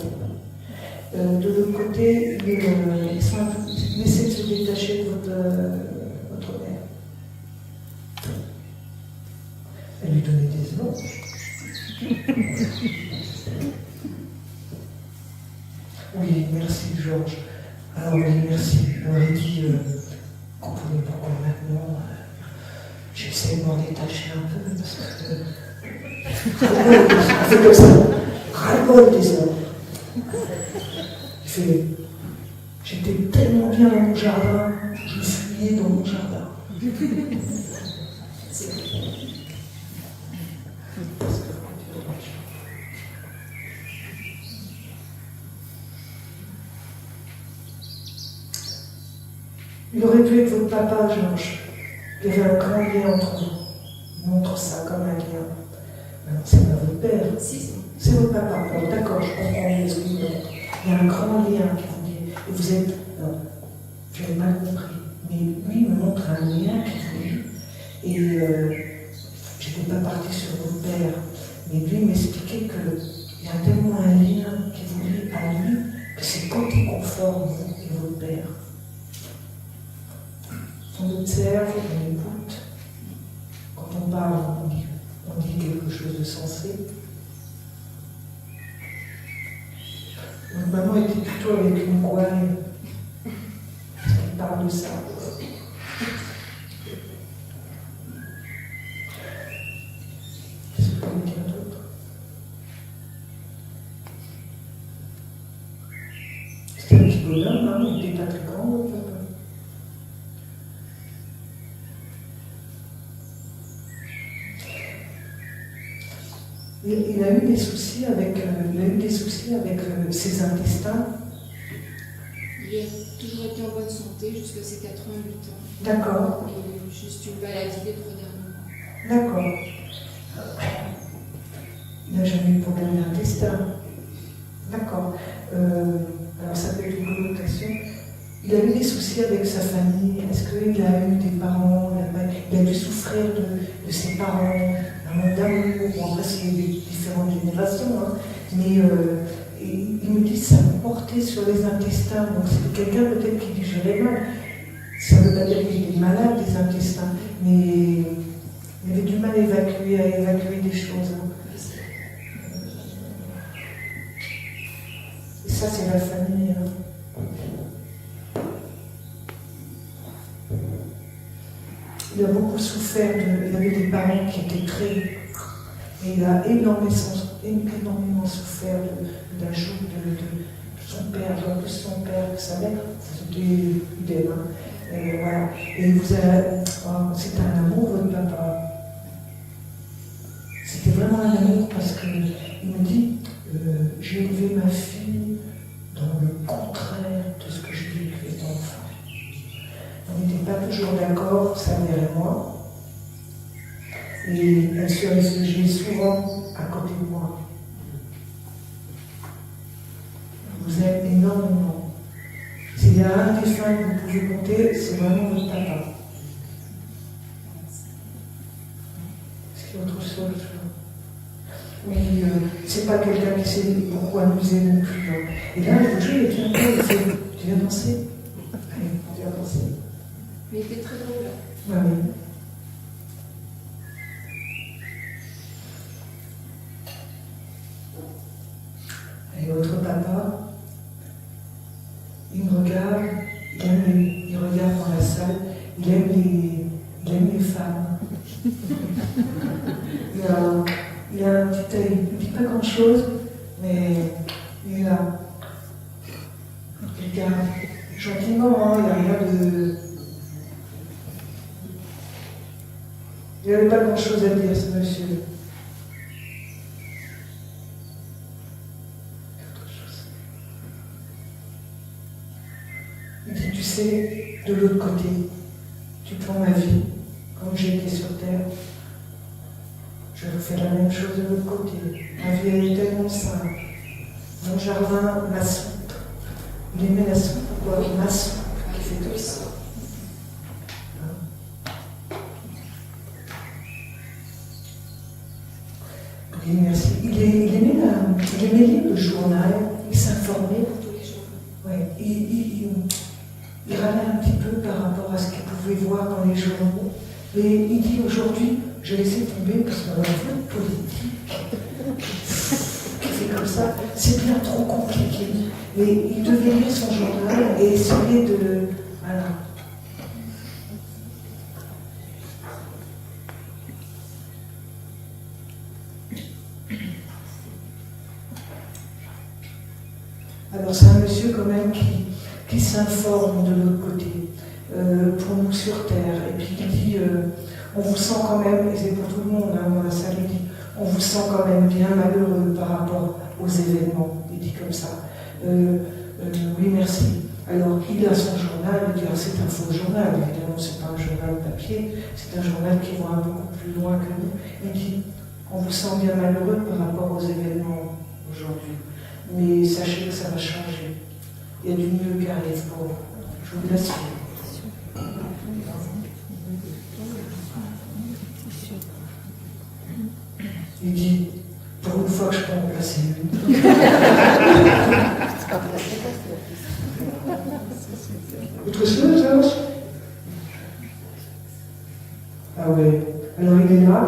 de l'autre côté, ils sont un peu laissés de se détacher de votre mère. Elle lui donnait des noms. Oui, merci Georges. Alors oui, merci. On aurait dit qu'on pouvait pourquoi maintenant. J'essaie de m'en détacher un peu parce que. On fait comme ça. Ras-le-bol des hommes. Il fait. J'étais tellement bien dans mon jardin, je me fuyais dans mon jardin. Il aurait pu être votre papa, Georges. Il y avait un grand lien entre vous. Il montre ça comme un lien. Non, c'est pas votre père. Si, C'est votre papa. Alors, d'accord, je comprends mieux ce que vous dites. Il y a un grand lien qui vous dit. Et vous êtes. Non, j'avais mal compris. Mais lui, il me montre un lien qui vous lie. Et je n'étais pas partie sur votre père. Mais lui, il m'expliquait qu'il y a tellement un lien qui vous lie à lui que c'est quand il conforme, vous et votre père. On observe, on écoute. Quand on parle, on dit quelque chose de sensé. Votre maman était plutôt avec une gouaille. Parce qu'elle parle de ça. Qu'est-ce que vous voulez dire d'autre? C'était un petit bonhomme, hein, il n'était pas très grand, votre papa. Il a eu des soucis avec, ses intestins. il a toujours été en bonne santé jusqu'à ses 88 ans. D'accord, Et juste une maladie les 3 derniers mois. d'accord. Il n'a jamais eu de problème d'intestin. D'accord. Alors ça peut être une connotation. Il a eu des soucis avec sa famille. Est-ce qu'il a eu des parents? Il a dû souffrir de ses parents, un manque d'amour. Bon, après, c'est des différentes générations. Hein. Mais il me dit que ça me portait sur les intestins. Donc c'était quelqu'un peut-être qui digérait mal. Ça ne veut pas dire qu'il est malade des intestins. Mais il avait du mal à évacuer des choses. Hein. Et ça, c'est la famille. Hein. Il a beaucoup souffert, il avait des parents qui étaient très... Et il a énormément souffert d'un jour de son père, en plus son père, sa mère, c'était idem. Hein. Et voilà. Et c'était un amour, votre papa. C'était vraiment un amour parce qu'il me dit, j'ai élevé ma fille dans le contraire de ce que j'ai vécu étant enfant. On n'était pas toujours d'accord, sa mère et moi, Et elle se réfugie souvent à côté de moi. Je vous aime énormément. S'il y a un défunt que vous pouvez compter, c'est vraiment votre papa. Est-ce qu'il y a autre chose? Mais c'est pas quelqu'un qui sait pourquoi nous aimons plus. Hein. Et là, je vous jure, il vient encore, il fait, tu viens danser? Allez, on vient danser. Mais il était très drôle. Ouais, oui. Et votre papa, il me regarde, il regarde dans la salle, il aime les femmes. Il a un petit œil, il ne dit pas grand-chose, mais il est là. Il regarde gentiment, hein, il n'y a rien de... Il n'avait pas grand-chose à dire, ce monsieur. Il dit, tu sais, de l'autre côté, tu prends ma vie, comme j'ai été sur Terre. Je fais la même chose de l'autre côté. Ma vie, elle est tellement simple. Mon jardin, ma soupe. Il aimait la soupe ou quoi? Ma soupe, qui fait tout ça. Oui, merci. Il aimait lire le journal, il s'informait. Ouais, il râlait un petit peu par rapport à ce qu'il pouvait voir dans les journaux. Mais il dit aujourd'hui, j'ai laissé tomber parce qu'on a un peu politique qui fait comme ça, c'est bien trop compliqué. Mais il devait lire son journal et essayer de... Voilà. Alors c'est un monsieur quand même qui s'informe de l'autre côté, pour nous sur Terre. Et puis il dit, on vous sent quand même, et c'est pour tout le monde, hein, dans la salle, il dit, on vous sent quand même bien malheureux par rapport aux événements. Il dit comme ça. Oui, merci. Alors il a son journal, il dit, c'est un faux journal, évidemment, c'est pas un journal papier, c'est un journal qui va beaucoup plus loin que nous. Il dit, on vous sent bien malheureux par rapport aux événements aujourd'hui. Mais sachez que ça va changer. Il y a du mieux qui arrive pour vous. Je vous l'assure. Il dit, pour une fois que je peux en placer une. Autre chose, Georges? Ah oui. Alors il est là.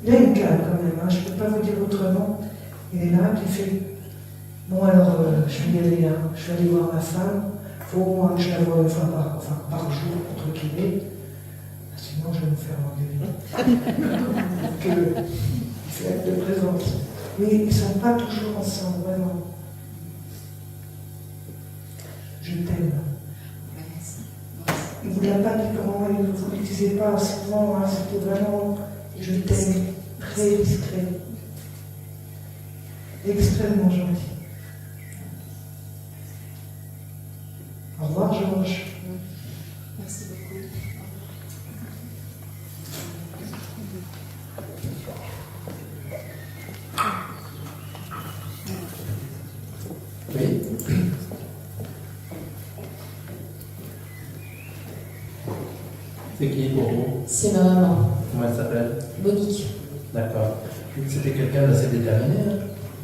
Il a une canne quand même, hein. Je ne peux pas vous dire autrement. Il est là, puis il fait... Bon alors, je vais y aller, hein. Je vais aller voir ma femme. Il faut au moins que je la voie une fois par jour, entre guillemets. Sinon, je vais me faire engueuler. Donc, il fait acte de présence. Mais ils ne sont pas toujours ensemble, vraiment. Je t'aime. Il ne vous l'a pas dit comment, il ne vous le disait pas souvent, hein. C'était vraiment je t'aime, très discret. Extrêmement gentil. Au revoir, Georges. Merci beaucoup. Oui. C'est qui pour vous? C'est ma maman, Comment elle s'appelle? Monique. D'accord. C'était quelqu'un d'assez déterminé, hein?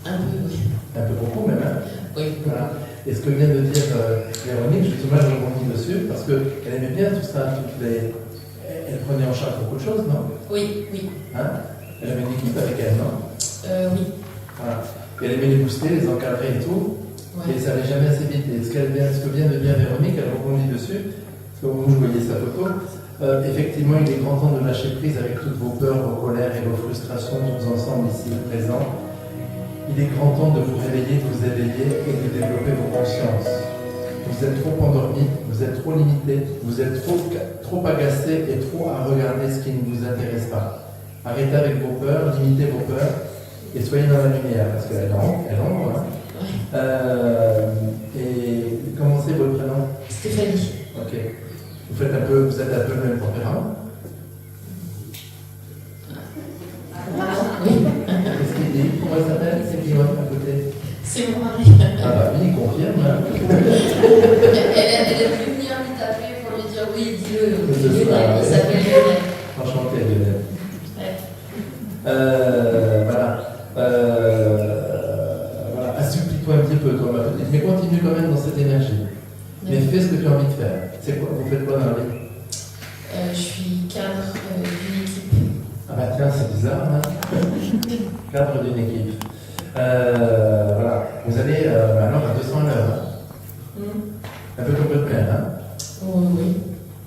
Un peu, oui. Un peu beaucoup même, hein? Oui. Voilà. Et ce que vient de dire Véronique, justement, je rebondis dessus, parce qu'elle aimait bien tout ça, elle prenait en charge beaucoup de choses, non? Oui, oui. Hein? Elle avait une équipe avec elle, non? Oui. Voilà. Et elle aimait les booster, les encadrer et tout, Ouais. et ça n'allait jamais assez vite. Et ce que vient de dire Véronique, elle rebondit dessus, parce que vous voyez sa photo, effectivement, il est grand temps de lâcher prise avec toutes vos peurs, vos colères et vos frustrations, tous ensemble ici présents. Il est grand temps de vous réveiller, de vous éveiller et de développer vos consciences. Vous êtes trop endormis, vous êtes trop limités, vous êtes trop agacés et trop à regarder ce qui ne vous intéresse pas. Arrêtez avec vos peurs, limitez vos peurs et soyez dans la lumière, parce qu'elle ombre. Hein. Et comment c'est votre prénom? Stéphanie. Ok. Vous êtes un peu le même tempérament? Super. C'est quoi, vous faites quoi dans la vie? Je suis cadre d'une équipe. Ah bah tiens, c'est bizarre, hein. Cadre d'une équipe. Voilà. Vous allez alors à 200 à l'heure. Hein. Un peu comme votre mère, hein. Oui.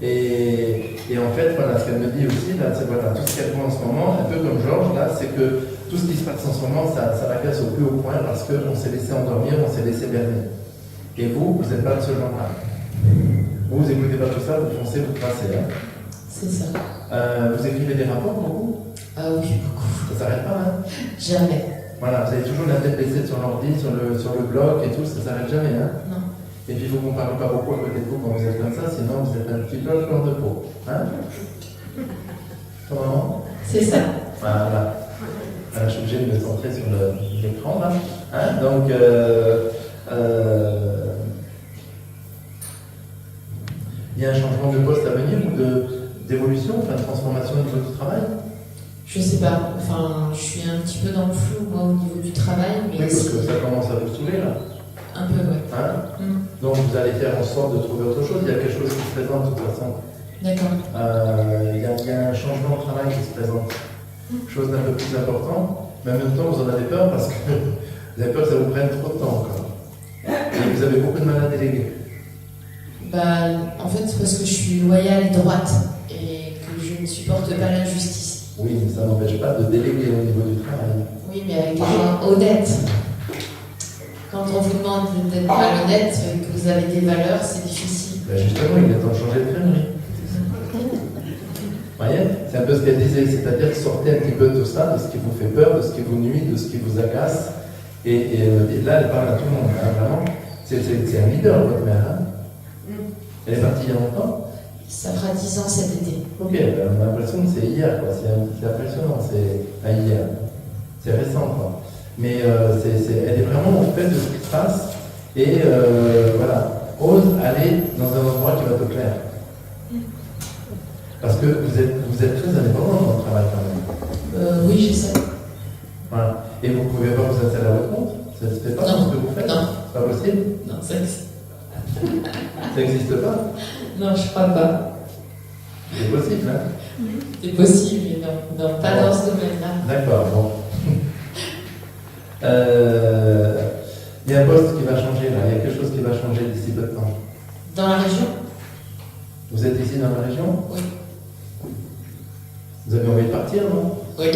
Et en fait, voilà, ce qu'elle me dit aussi, là, c'est voilà, tout ce qu'elle voit en ce moment, un peu comme Georges, là, c'est que tout ce qui se passe en ce moment, ça la casse au plus haut point parce qu'on s'est laissé endormir, on s'est laissé berner. Et vous n'êtes pas de ce genre-là. Vous n'écoutez pas tout ça, vous foncez, vous tracez. Hein. C'est ça. Vous écrivez des rapports beaucoup? Ah oui, beaucoup. Ça s'arrête pas, hein? Jamais. Voilà, vous avez toujours la tête baissée sur l'ordi, sur le blog et tout, ça s'arrête jamais, hein? Non. Et puis il faut qu'on ne parle pas beaucoup à côté de vous quand vous êtes comme ça, sinon vous êtes un petit peu fleur de peau. Hein? Comment? C'est ça. Voilà. Alors, je suis obligé de me centrer sur l'écran là. Hein? Donc, il y a un changement de poste à venir ou d'évolution, enfin de transformation au niveau du travail? Je sais pas. Enfin, je suis un petit peu dans le flou, moi, au niveau du travail. Mais oui, parce que ça commence à vous saouler là. Un peu, ouais. Hein? Donc, vous allez faire en sorte de trouver autre chose. Il y a quelque chose qui se présente de toute façon. D'accord. Il y a un changement de travail qui se présente. Chose d'un peu plus important. Mais en même temps, vous en avez peur parce que vous avez peur que ça vous prenne trop de temps encore. Et vous avez beaucoup de mal à déléguer. Bah, en fait, c'est parce que je suis loyale et droite et que je ne supporte pas l'injustice. Oui, mais ça n'empêche pas de déléguer au niveau du travail. Oui, mais avec des gens honnêtes. Quand on vous demande d'être malhonnête, que vous avez des valeurs, c'est difficile. Ben justement, il est temps de changer de crèmerie. Vous voyez? C'est un peu ce qu'elle disait, c'est-à-dire sortez un petit peu de tout ça, de ce qui vous fait peur, de ce qui vous nuit, de ce qui vous agace. Et là, elle parle à tout le monde, hein, vraiment. C'est un leader, votre mère. Hein? Elle est partie il y a longtemps? Ça fera 10 ans cet été. Ok, ben on a l'impression que c'est hier, quoi. C'est impressionnant, c'est pas hier. C'est récent, quoi. Mais elle est vraiment au fait de ce qui se passe et voilà, ose aller dans un endroit qui va te plaire. Parce que vous êtes très indépendant dans le travail quand même. Oui, j'essaie. Voilà. Et vous ne pouvez pas vous installer à votre compte? Ça ne se fait pas Non. ce que vous faites? Non. C'est pas possible? Non, ça existe. Ça n'existe pas? Non, je crois pas. C'est possible, hein? C'est possible, mais non, pas dans ce domaine-là. D'accord, bon. Il y a un poste qui va changer là, il y a quelque chose qui va changer d'ici peu de temps. Dans la région? Vous êtes ici dans la région? Oui. Vous avez envie de partir, non? Oui.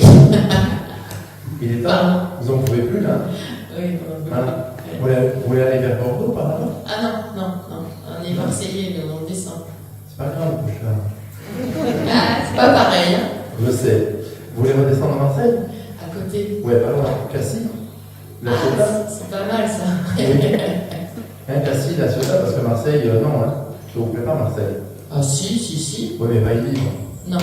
Il est tard, vous n'en pouvez plus là? Oui. Hein? Vous voulez aller vers Bordeaux par là? Ah non. On est Marseillais, mais on descend. C'est pas grave, je suis là. Ah, c'est pas pareil, hein? Je sais. Vous voulez redescendre à Marseille? À côté. Ouais, pas loin. Cassis? La Ciotat? C'est pas mal ça. Oui. Hein, Cassis, la Ciotat, parce que Marseille, non, hein. Ça vous plaît pas Marseille? Ah si. Oui, mais pas y vivre. Non.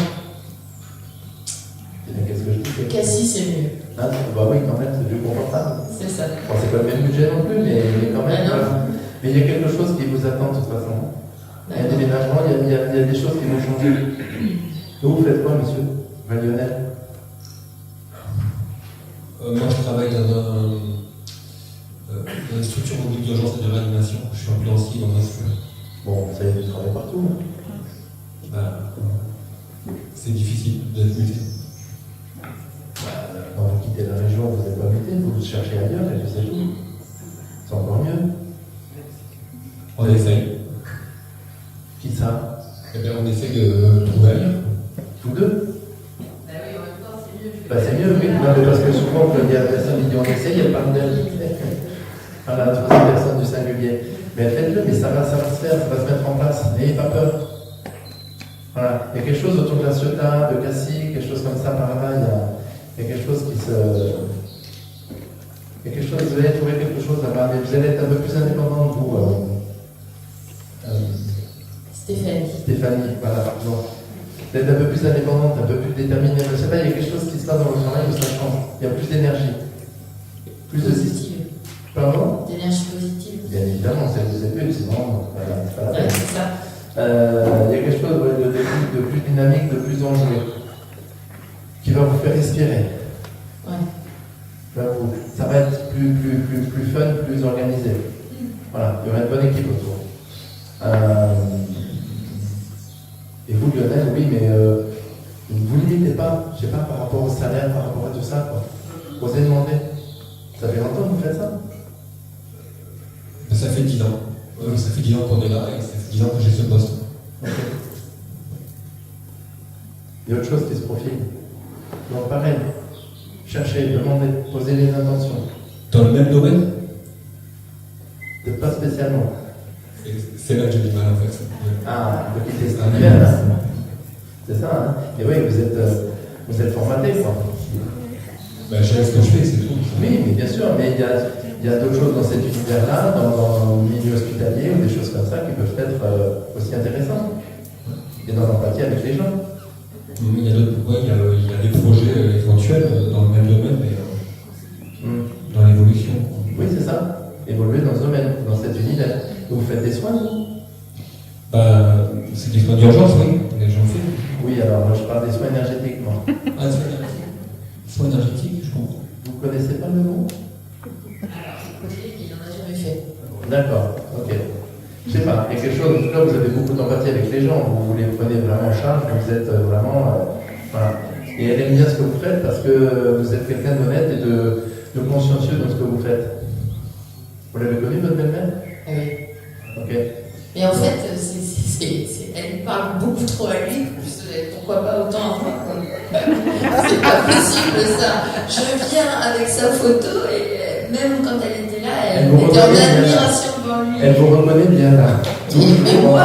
Qu'est-ce que je dis? Cassis, c'est mieux. Hein, bah oui, quand même, c'est plus confortable. C'est ça. Bon, c'est pas le même budget non plus, mais quand même. Ah non. Mais il y a quelque chose qui vous attend de toute façon. Il y a un déménagement, il y a des choses qui vont changer. Vous faites quoi, monsieur Lionel? Moi, je travaille dans une structure mobiles d'urgence et de réanimation. Je suis ambulancier dans un school. Bon, ça y est, vous travaillez partout. C'est difficile d'être muté. Quand vous quittez la région, vous n'êtes pas muté, vous cherchez ailleurs et puis c'est tout. C'est encore mieux. On essaye. Qui ça? Eh bien, on essaye de trouver ailleurs. Tous deux? Bah oui, en même temps, c'est mieux. Bah c'est mieux, oui. Non, mais parce que souvent, quand il y a la personne qui dit on essaye, elle parle d'elle. Voilà, la troisième personne du singulier. Mais faites-le, mais ça va se faire, ça va se mettre en place. N'ayez pas peur. Voilà. Il y a quelque chose autour de la Ciotat, de Cassis, quelque chose comme ça par là. Il y a quelque chose qui se. Il y a quelque chose, vous allez trouver quelque chose là-bas, mais vous allez être un peu plus indépendant de vous. Stéphanie, voilà, pardon. Vous êtes un peu plus indépendante, un peu plus déterminée. Je sais pas, il y a quelque chose qui se passe dans votre travail où ça change. Il y a plus d'énergie. Plus de positive. Pardon? D'énergie positive. Bien évidemment, c'est le but, sinon, voilà, c'est pas la peine. C'est ça. Il y a quelque chose de plus dynamique, de plus enjoué, qui va vous faire respirer. Ouais. Ça va être plus fun, plus organisé. Voilà, il y aura une bonne équipe autour. vous, Lionel, oui, mais vous ne limitez pas, je sais pas, par rapport au salaire, par rapport à tout ça, quoi. Osez demander. Ça fait longtemps que vous faites ça? Ça fait 10 ans. Ça fait 10 ans qu'on est là et ça fait 10 ans que j'ai ce poste. Ok. Il y a autre chose qui se profile. Donc pareil, cherchez, demandez, posez les intentions. Dans le même domaine? Peut-être pas spécialement. Et c'est là que j'ai du mal en fait. Ah, vous quittez cet univers là. C'est ça, hein. Et oui, vous êtes formaté, quoi. Ben, je sais ce que je fais, c'est tout. Oui, mais bien sûr, mais il y a d'autres choses dans cet univers-là, dans le milieu hospitalier ou des choses comme ça qui peuvent être aussi intéressantes. Et dans l'empathie avec les gens. Il y a d'autres, ouais, il y a des projets éventuels dans le même domaine, mais dans l'évolution. Oui, c'est ça. Évoluer dans ce domaine, dans cet univers. Et vous faites des soins, vous? Bah, c'est des soins d'urgence, oui. J'en fais. Oui, alors moi je parle des soins énergétiques, moi. Ah, soins énergétiques. Soins énergétiques, je comprends. Vous connaissez pas le mot? Alors, je connais, mais il n'en a jamais fait. D'accord, ok. Je sais pas, il y a quelque chose, en tout cas vous avez beaucoup d'empathie avec les gens, vous les prenez vraiment en charge, vous êtes vraiment... voilà. Et elle aime bien ce que vous faites parce que vous êtes quelqu'un d'honnête et de consciencieux dans ce que vous faites. Vous l'avez connu, votre belle-mère? Oui. Ok. Mais en fait, elle parle beaucoup trop à lui. Pourquoi pas autant à moi? C'est pas possible ça. Je viens avec sa photo et même quand elle était là, elle était en admiration devant lui. Elle vous reconnaît bien là. Mais moi,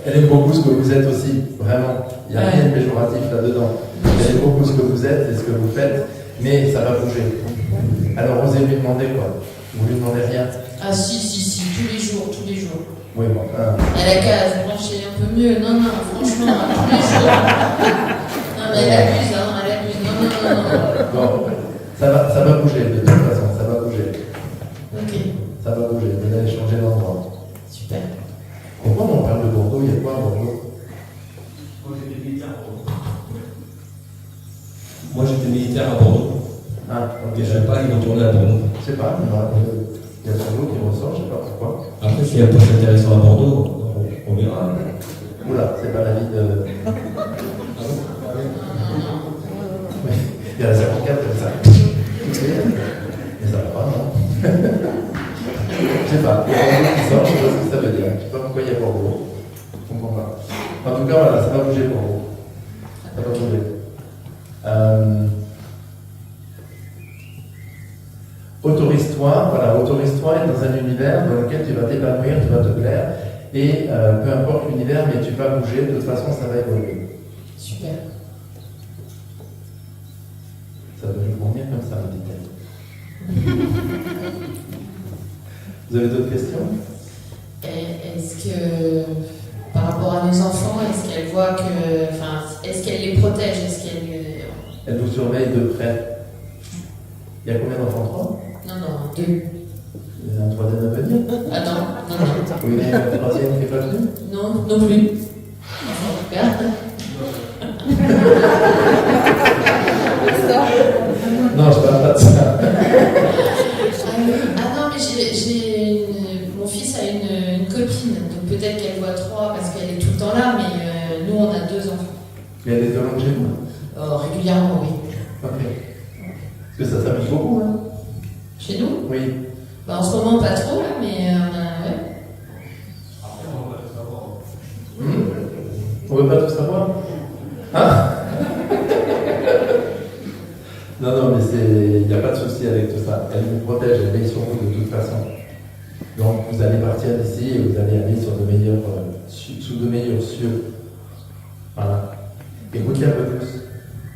elle aime beaucoup ce que vous êtes aussi, vraiment. Il n'y a rien de péjoratif là-dedans. Elle aime beaucoup ce que vous êtes et ce que vous faites, mais ça va bouger. Alors osez lui demander quoi. Vous lui demandez rien. Ah si, tous les jours. Oui, bon. Elle a qu'à se brancher un peu mieux. Non, franchement, tous les jours. Non, mais elle abuse. Non. Bon, ça va bouger, de toute façon, ça va bouger. Ok. Ça va bouger, vous allez changer d'endroit. Super. Pourquoi on parle de Bordeaux? Il y a quoi à Bordeaux? Moi j'étais militaire à Bordeaux. Ah, ok. Et je ne vais pas y retourner à Bordeaux. Je sais pas, il y a son lot qui ressort, je sais pas pourquoi. Après, s'il y a un poste intéressant à Bordeaux, on verra. Oula, c'est pas la vie de. Ah bon? Oui, il y a la 54 comme ça. Mais ça va pas, non? Je sais pas, il y a Bordeaux qui sort, je sais pas ce que ça veut dire. Je sais pas pourquoi il y a Bordeaux. Je comprends pas. En tout cas, voilà, ça va bouger Bordeaux. Ça va bouger. Autorise-toi, voilà, autorise-toi à être dans un univers dans lequel tu vas t'épanouir, tu vas te plaire, et peu importe l'univers, mais tu vas bouger, de toute façon ça va évoluer. Super. Ça va nous convenir comme ça, me dit-elle. Vous avez d'autres questions? Est-ce que, par rapport à nos enfants, est-ce qu'elle voit que. Enfin, est-ce qu'elle les protège? Est-ce qu'elle. Elle vous surveille de près. Il y a combien d'enfants? 3? Non, 2. Il y en a un troisième à venir? Ah non. Oui, mais la troisième qui n'est pas venue? Non plus. Enfin, en tout cas. Non, je ne parle pas de ça. Ah non, mais mon fils a une copine, donc peut-être qu'elle voit 3 parce qu'elle est tout le temps là, mais nous on a 2 enfants. Mais elle est de loin de chez vous? Régulièrement, oui. Ok. Parce que ça s'amuse beaucoup, hein? Chez nous? Oui. Bah, en ce moment, pas trop, là, mais ouais. On veut pas tout savoir? Hein? Non, mais il n'y a pas de souci avec tout ça. Elle vous protège, elle veille sur vous de toute façon. Donc vous allez partir d'ici et vous allez aller sur de meilleurs, sous de meilleurs cieux. Voilà. Écoutez un peu plus.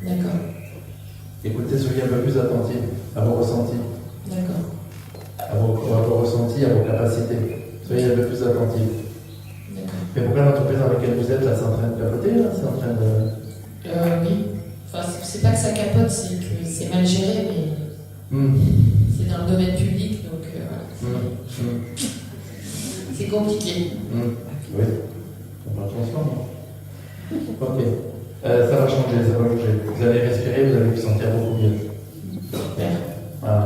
D'accord. Écoutez, soyez un peu plus attentifs à vos ressentis. D'accord. À vos ressentis, à vos capacités. Soyez un peu plus attentifs. D'accord. Mais pourquoi l'entreprise dans laquelle vous êtes, là, c'est en train de capoter, là? C'est en train de... Oui. Enfin, c'est pas que ça capote, c'est que c'est mal géré, mais c'est dans le domaine public, donc voilà. C'est compliqué. Oui. On va transformer. Ok. Ça va changer, ça va bouger. Vous allez respirer, vous allez vous sentir beaucoup mieux. Super. Voilà.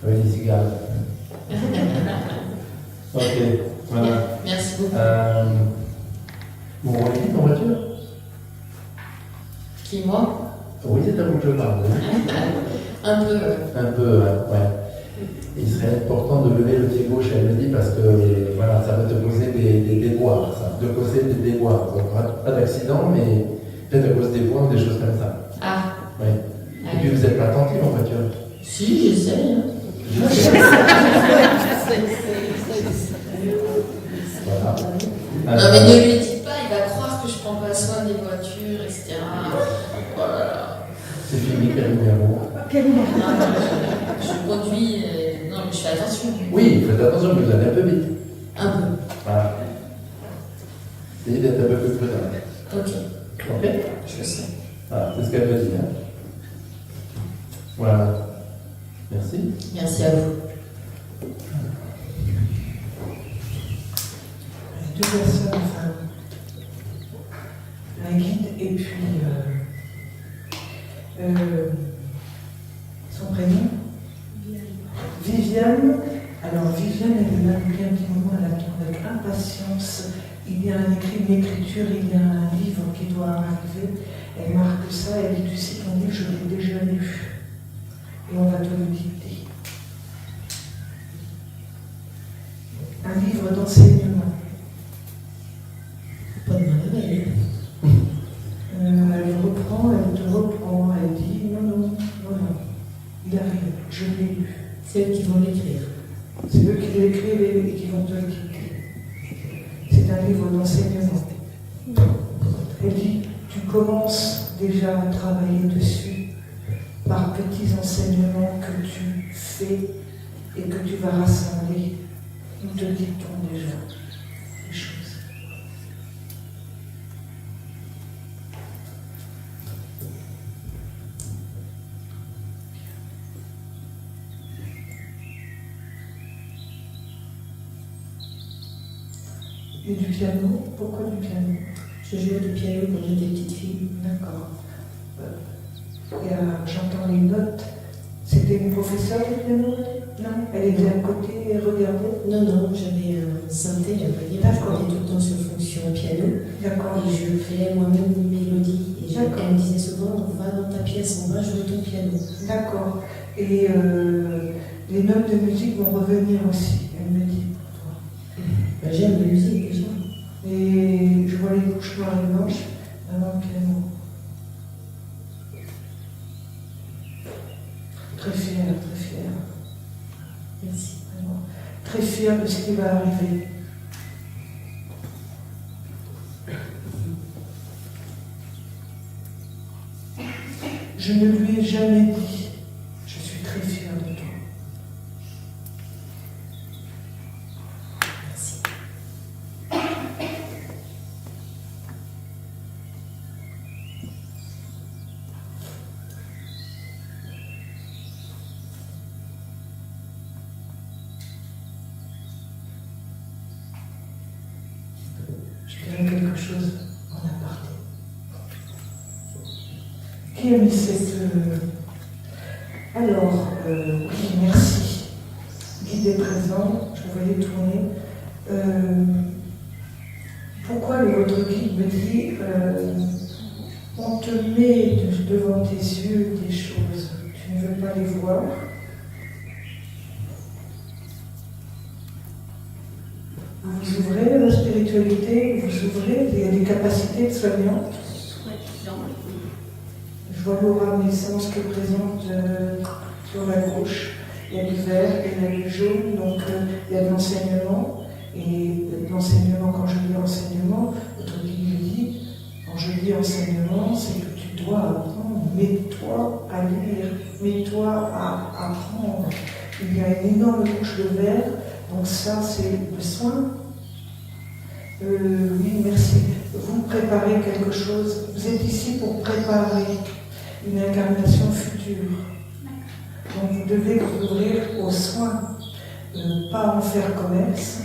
Avec des cigares. Ok, voilà. Merci beaucoup. Vous roulez vite en voiture? Qui, moi? Oui, c'est à vous que je parle. Un peu. Un peu, ouais. Il serait important de lever le pied gauche, elle me dit, parce que voilà, ça va te causer des déboires, ça va te causer des déboires. Donc, pas d'accident, mais peut-être à cause des points ou des choses comme ça. Ah. Oui. Et puis vous n'êtes pas attentif en voiture? Si, j'essaie. Hein. Voilà. Non, mais ne lui dites pas, il va croire que je prends pas soin des voitures, etc. Voilà. C'est fini, quel numéro? Je conduis, non, mais je fais attention. Oui, faites attention, mais vous allez un peu vite. Un peu. Voilà. Essayez d'être un peu plus prudent. Ok. Ok? Je sais. Voilà, c'est ce qu'elle me dit. Hein. Voilà. Merci. Merci à vous. Deux personnes, enfin, un guide et puis son prénom Viviane. Alors Viviane, elle est là depuis un petit moment, elle attend avec impatience. Il y a une écriture, il y a un livre qui doit arriver. Elle marque ça, elle dit, tu sais ton livre, je l'ai déjà lu. Et on va te le dicter. Un livre d'enseignement. Pas de mal. Elle reprend, elle te reprend, elle dit non, non, non, non, il arrive, je l'ai lu. C'est eux qui vont l'écrire. C'est eux qui l'écrivent et qui vont te le dicter. C'est un livre d'enseignement. Elle dit, tu commences déjà à travailler dessus par petits enseignements que tu fais et que tu vas rassembler. Nous te dictons déjà les choses. Et du piano? Pourquoi du piano? Je jouais du piano quand j'étais petite fille. D'accord. Et j'entends les notes. C'était une professeure de piano? Non, elle était à côté et regardait? Non, non, j'avais un synthé, on va dire. D'accord. Je tout le temps sur fonction piano. D'accord. Et je créais moi-même une mélodie. Et D'accord. elle me disait souvent, on va dans ta pièce, on va jouer ton piano. D'accord. Et les notes de musique vont revenir aussi, elle me dit pour toi. Ben, j'aime la musique déjà. Et je vois les bouches noires et blanches avant le piano. Très fière, très fière. Merci. Vraiment. Très fière de ce qui va arriver. Je ne lui ai jamais dit, je suis très fière de toi. Merci. Je dirais quelque chose en aparté. Qui a mis cette... Alors, oui, merci. Guide est présent, je le voyais tourner. Pourquoi votre guide me dit on te met devant tes yeux des choses, tu ne veux pas les voir? Vous ouvrez la spiritualité, vous ouvrez, il y a des capacités de soignantes. Je vois Laura Naissance qui est présente sur la gauche. Il y a du vert et il y a du jaune, donc il y a de l'enseignement. Et l'enseignement, quand je dis enseignement, votre guide me dit, quand je dis enseignement, c'est que tu dois apprendre, mets-toi à lire, mets-toi à apprendre. Il y a une énorme couche de vert, donc ça c'est le soin. Oui, merci. Vous préparez quelque chose, vous êtes ici pour préparer une incarnation future. Donc vous devez vous ouvrir aux soins, pas en faire commerce,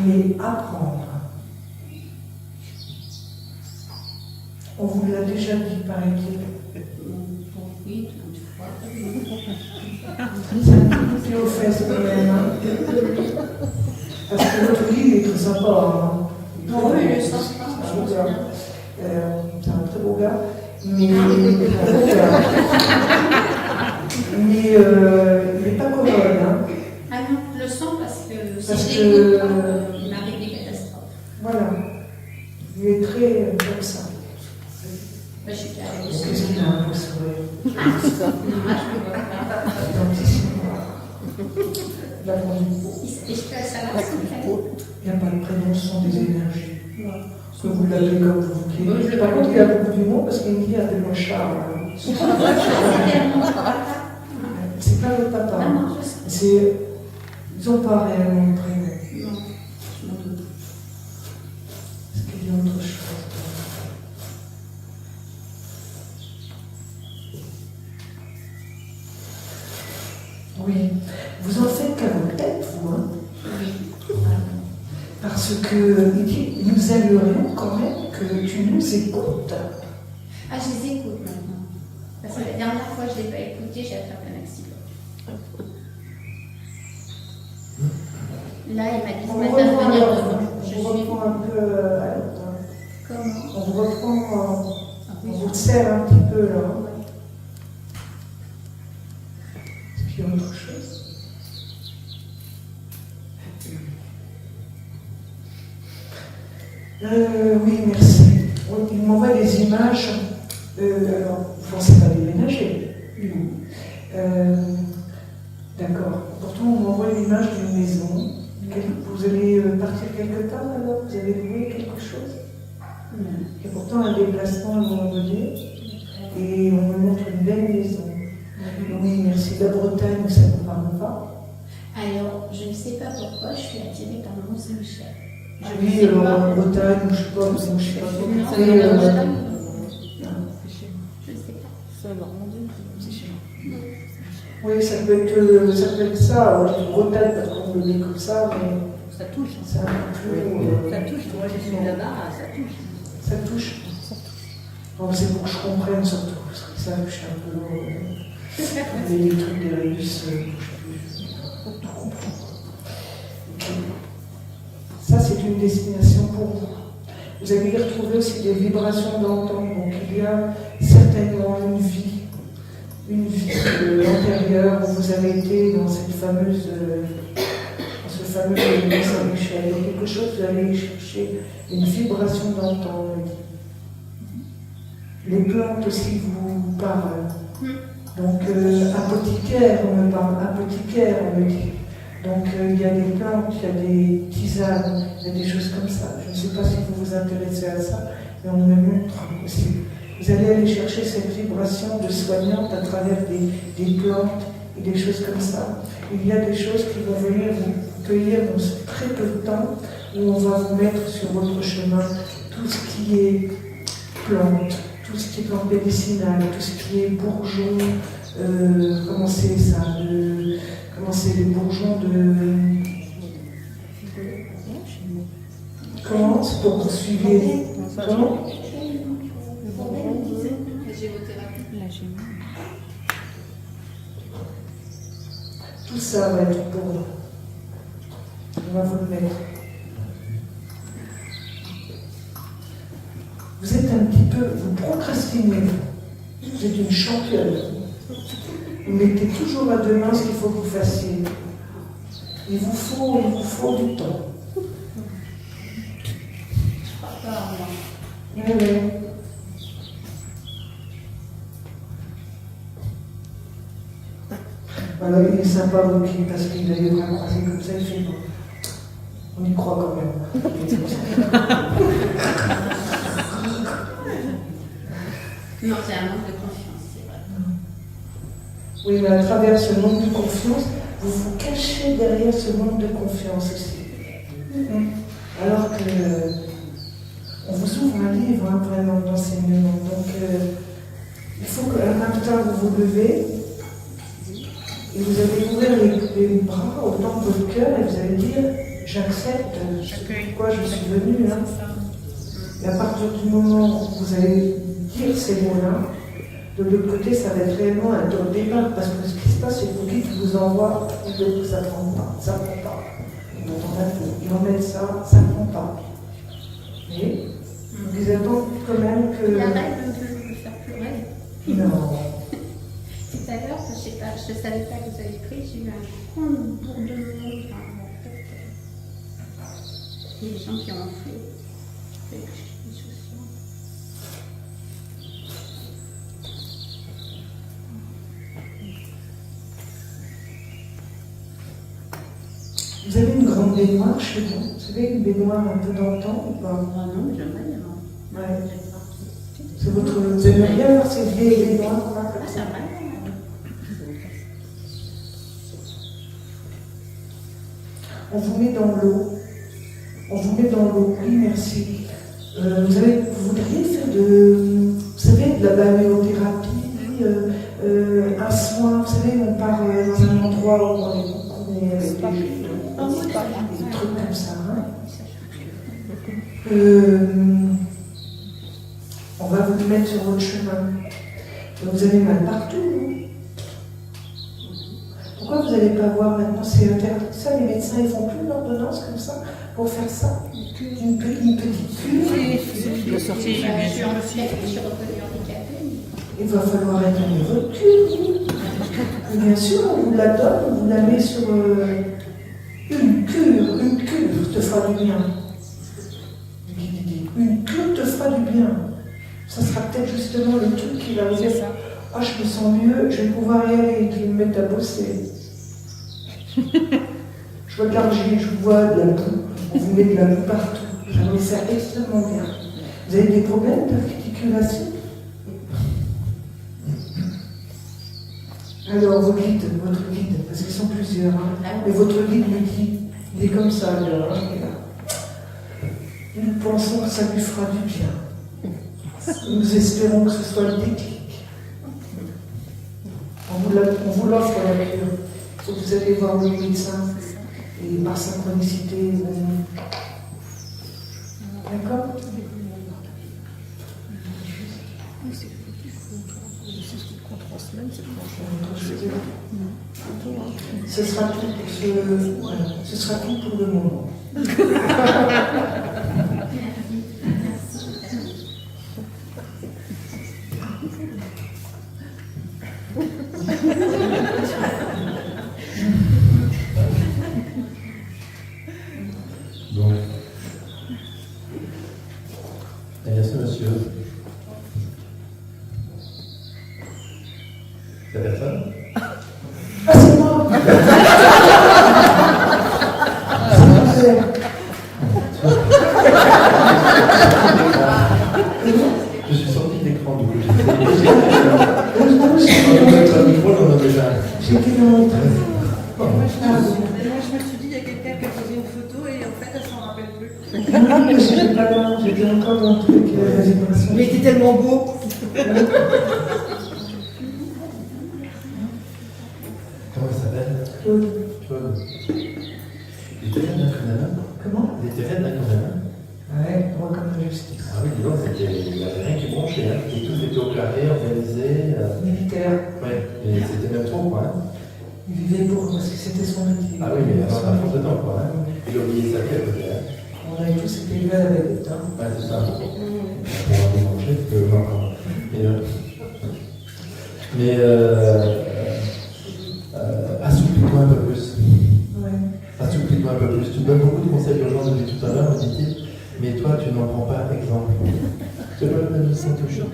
mais apprendre. On vous l'a déjà dit, paraît-il. Oui, une fois. C'est un petit coup de pied aux fesses quand même. Hein. Parce que votre livre est très sympa. Hein. Non, oui, le sens, C'est un beau gars. C'est un très beau gars. Mais il n'est pas commode. Hein. Ah non, je le sens parce que Parce si que- je l'écoute pas, il m'arrive des catastrophes. Voilà. Il est très comme ça. Moi, je suis carrée Donc, aussi. qu'est-ce qu'il a un beau sourire? Dommage que voilà. Identissime. La grande peau. Et je passe à la suite. Il n'y a pas de prénom, ce sont des énergies. Non. Que vous l'appelez comme vous Oui, voulez. je Par l'ai contre, il y a beaucoup d'humour parce qu'il me dit appelle-moi Charles. C'est tellement papa. C'est pas votre papa. Ah non, je sais. C'est. Ils n'ont pas réellement de prénom. Non, je m'en doute. Est-ce qu'il y a autre chose? Oui. Vous en faites qu'à votre tête, vous, hein? Oui. Parce que il dit, nous aimerions quand même que tu nous écoutes. Ah, je les écoute maintenant. Parce que la dernière fois, je ne l'ai pas écouté, j'ai attrapé un accident. Là, il m'a dit ce On matin de reprend, venir on devant. Je vous suis. reprend un peu à l'autre, hein. Comment On vous reprend, Ah on oui, vous serre un petit peu là. Ouais. Est-ce qu'il y a autre chose? Oui, merci. Oui, il m'envoie des images. Alors, vous ne pensez pas déménager? D'accord. Pourtant, on m'envoie l'image d'une maison. Vous allez partir quelque part alors? Vous avez loué quelque chose? Il y a pourtant un déplacement à un moment donné. Et on me montre une belle maison. Oui, merci. La Bretagne, ça ne vous parle pas? Alors, je ne sais pas pourquoi, je suis attirée par le Mont-Saint-Michel. Je ne Oui, sais alors pas. en Bretagne, je ne sais pas, je ne sais pas. Non, Et, c'est la Bretagne. non. Je ne sais pas. C'est Normandie, c'est chez nous. Oui, ça peut être ça. Je dis Bretagne parce qu'on le met comme ça, mais Ça touche. Hein. c'est un peu plus. Ça touche. Moi, je suis là-bas, ça touche. Ça touche. Bon, c'est pour que je comprenne surtout. Parce que ça, je suis un peu. Les trucs des Russes, je sais plus. Tout comprendre. Ok. Ça, c'est une destination pour vous. Vous allez y retrouver aussi des vibrations d'antan. Donc, il y a certainement une vie antérieure où vous avez été dans cette fameuse. Dans ce fameux Saint-Michel. Il y a quelque chose, vous allez chercher une vibration d'antan, on me dit. Les plantes aussi vous parlent. Donc, apothicaire, on me parle. Apothicaire, on me dit. Donc, il y a des plantes, il y a des tisanes, il y a des choses comme ça. Je ne sais pas si vous vous intéressez à ça, mais on me montre aussi. Vous allez aller chercher cette vibration de soignante à travers des plantes et des choses comme ça. Il y a des choses qui vont venir vous cueillir dans très peu de temps, où on va vous mettre sur votre chemin tout ce qui est plante, tout ce qui est plante médicinale, tout ce qui est bourgeon, comment c'est ça, comment c'est les bourgeons de... Comment c'est pour que vous suiviez? Comment? La gémothérapie. Tout ça va être pour vous. On va vous le mettre. Vous êtes un petit peu, vous procrastinez. Vous êtes une championne. Vous mettez toujours à demain ce qu'il faut que vous fassiez. Il vous faut du temps. Je crois pas en moi. Oui, oui. Alors, il est sympa, Rocky, parce qu'il a les bras croisés comme ça, il fait bon. On y croit quand même. Non, c'est un manque de confiance, c'est vrai. Oui, mais à travers ce manque de confiance, vous vous cachez derrière ce manque de confiance aussi. Alors que on vous ouvre un livre, hein, vraiment, d'enseignement. Donc, il faut qu'un matin, vous vous levez et vous allez ouvrir les bras autant que votre cœur et vous allez dire « J'accepte ce pourquoi je suis venue là ». Et à partir du moment où vous allez dire ces mots-là, de l'autre côté, ça va être réellement un top départ, parce que ce qui se passe, c'est que vous dites, vous envoie, il ne vous apprend pas, ça ne prend pas. Il et en mettre ça ne prend pas. Et ils attendent quand même que... La règle de me faire pleurer. Non. Tout à l'heure, je ne savais pas que vous avez pris, j'ai eu un grand bourdonnement. Il y a des gens qui ont enflé. Avec les chaussures. Vous avez une grande baignoire chez vous? Vous savez, une baignoire un peu dans le temps ou pas? Ah non, j'aimerais bien. Ouais. C'est votre... Vous aimez bien alors ces vieilles baignoires là? Ah, c'est vrai. On vous met dans l'eau. On vous met dans l'eau. Oui, merci. Vous voudriez faire vous savez, de la balnéothérapie, un soin, vous savez, on part dans un endroit où on est avec des trucs comme ça. Hein. On va vous mettre sur votre chemin. Vous avez mal partout, non? Pourquoi vous n'allez pas voir maintenant? C'est interdit ça, les médecins ils font plus l'ordonnance comme ça pour faire ça. Une petite cure. Je suis reconnue handicapée. Il va falloir étonner votre cure. Et bien sûr, on vous la donne, on vous la met sur une cure te fera du bien. Une cure te fera du bien. Ça sera peut-être justement le truc qui va vous dire ah, je me sens mieux, je vais pouvoir y aller, qui me mettent à bosser. Je vois de l'argile, je vois de la boue, on vous met de la boue partout. Ça va vous faire extrêmement bien. Vous avez des problèmes d'articulation? Alors, votre guide, parce qu'ils sont plusieurs, hein. Mais votre guide me dit, il est comme ça, alors, hein, il est là. Nous pensons que ça lui fera du bien. Nous espérons que ce soit le déclic. On vous l'offre la cure. Il faut que vous allez voir le médecin et par synchronicité, d'accord? Ce sera tout pour le moment. Donc, il y a ce monsieur. C'est personne? Ah, c'est moi! Je suis sorti de l'écran du coup. J'étais dans mon train. Moi, je me suis dit, il y a quelqu'un qui a posé une photo et en fait, elle s'en rappelle plus. Non, mais j'étais pas là, j'étais encore dans le truc. Mais il était tellement beau. Comment il s'appelle? Claude. Claude. Il était raide quand même. Comment? Il était raide quand même. Ouais, droit comme la justice. Ah oui, dis donc, il n'y avait rien qui bronchait. Hein. Et tout était au carré, organisé. Militaire. Ouais, et c'était même trop, quoi. Hein. Il vivait pour parce que c'était son métier. Ah oui, mais alors, à fond dedans, quoi. Hein. Il a oublié sa vie à côté. Hein. On avait tous été élevés avec le temps. Ouais, c'est ça. Pour avoir manger, encore. Mais assouplis-toi un peu plus. Ouais. Assouplis-toi un peu plus. Tu donnes beaucoup de conseils aux gens depuis tout à l'heure, me dit-il, mais toi, tu n'en prends pas exemple. Tu peux le même son toujours.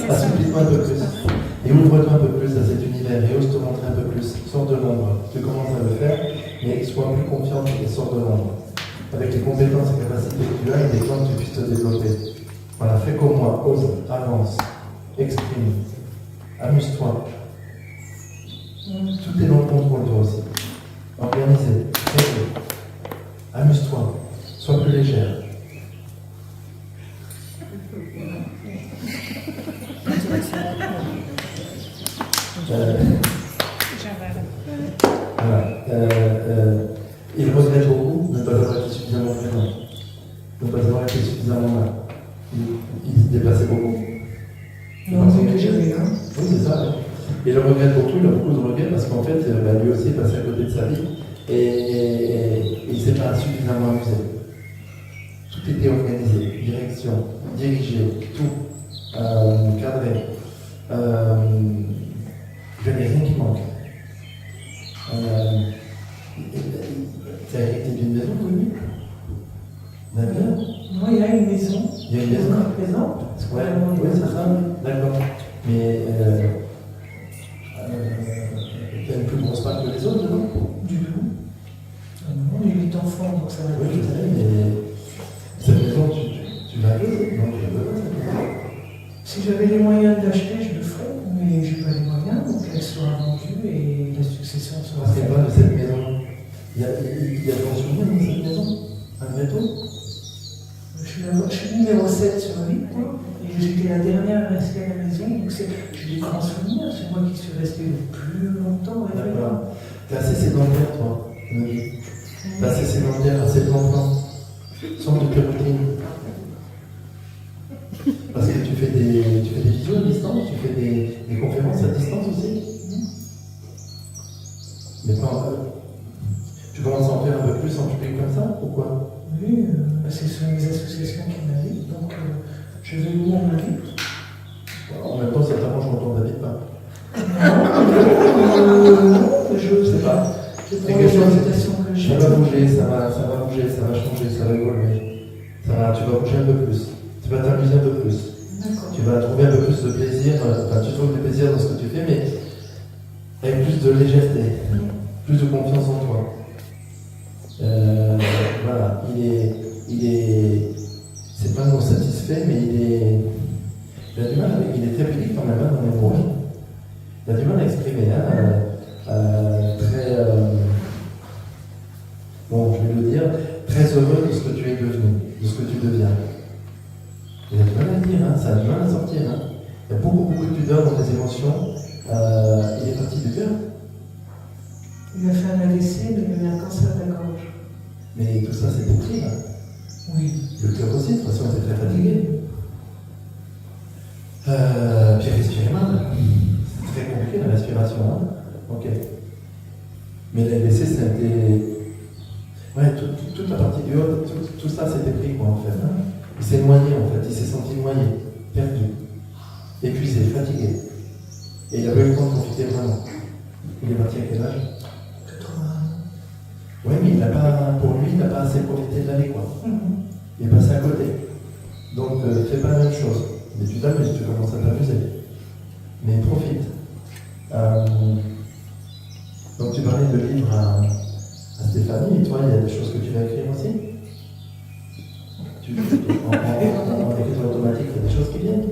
Assouplis-toi un peu plus. Et ouvre-toi un peu plus à cet univers et ose te montrer un peu plus. Sors de l'ombre. Tu commences à le faire, mais sois plus confiante et sors de l'ombre. Avec les compétences et capacités que tu as, il est temps que tu puisses te développer. Voilà, fais comme moi, ose, avance, exprime, amuse-toi. Tout est dans le contrôle, toi aussi. Organisé, rêve, amuse-toi, sois plus légère. Voilà. Il regrette beaucoup de ne pas avoir été suffisamment présent, de ne pas avoir été suffisamment là. Il se dépassait beaucoup. Non, c'est que j'avais un. Oui, c'est ça. Ouais. Et le regrette beaucoup, il a beaucoup de regrets parce qu'en fait, lui aussi est passé à côté de sa vie. Et Et il ne s'est pas suffisamment amusé. Tout était organisé, direction, dirigé, tout, cadré. Il n'y avait rien qui manque. Tu as hérité d'une maison, oui? D'accord. Moi, il y a une maison. Il y a une maison présente. Ouais, c'est ça, d'accord. Mais tu as une plus grosse part que les autres, non? Du tout. Non, il y a 8 enfants, donc ça va Oui, je vite. sais, mais cette maison, tu l'as acheter? Non, tu ne peux pas, cette maison. Si j'avais les moyens de l'acheter, je le ferais, mais j'ai pas les moyens, donc elle sera vendue et la succession sera C'est faite. pas de cette maison. Il y a ton souvenir dans cette maison? Admettons? Je suis numéro 7 sur 8, et j'étais la dernière à rester à la maison, donc j'ai des grands souvenirs, c'est moi qui suis resté le plus longtemps avec elle. D'accord. T'es assez sédentaire, toi, me dis. T'es assez sédentaire, assez plan-plan. Sans de routine. Parce que tu fais des visios à distance, tu fais des conférences à distance aussi. Mais pas. Tu commences à en faire un peu plus en public comme ça? Pourquoi? Oui, c'est sur mes associations qui m'invitent, donc je vais où on m'invite. En même temps, ça t'arrange quand on t'invite pas. Je sais pas. C'est quelque chose. que j'ai. Ça va bouger, ça va bouger, ça va changer, ça va évoluer. Tu vas bouger un peu plus. Tu vas t'amuser un peu plus. D'accord. Tu vas trouver un peu plus de plaisir. Enfin, tu trouves du plaisir dans ce que tu fais, mais avec plus de légèreté, plus de confiance en toi. Voilà, c'est pas le mot satisfait, mais il a du mal avec, il est très public quand même dans les mots. Il a du mal à exprimer, bon, je vais le dire, très heureux de ce que tu es devenu, de ce que tu deviens. Il a du mal à le dire, ça a du mal à sortir. Il y a beaucoup de pudeur dans tes émotions. Il est parti du cœur. Il a fait un AVC, mais il a eu un cancer de la gorge. Mais tout ça, c'est écrit, là. Oui. Le cœur aussi, de toute façon, était très fatigué. Puis respirer mal. C'est très compliqué, la respiration. Ok. Mais l'AVC, ça a été. Ouais, toute la partie du haut, tout ça, c'était pris, quoi, en fait. Il s'est noyé, en fait. Il s'est senti noyé, perdu, épuisé, fatigué. Et il n'a pas eu le temps de profiter vraiment. Il est parti à quel âge? 80. Oui, mais pour lui, il n'a pas assez profité de l'année, quoi. Il est passé à côté. Donc, fais pas la même chose. Mais tu t'amuses, tu commences à t'amuser. Mais profite. Donc, tu parlais de livres à Stéphanie, et toi, il y a des choses que tu vas écrire aussi? En écriture automatique, il y a des choses qui viennent?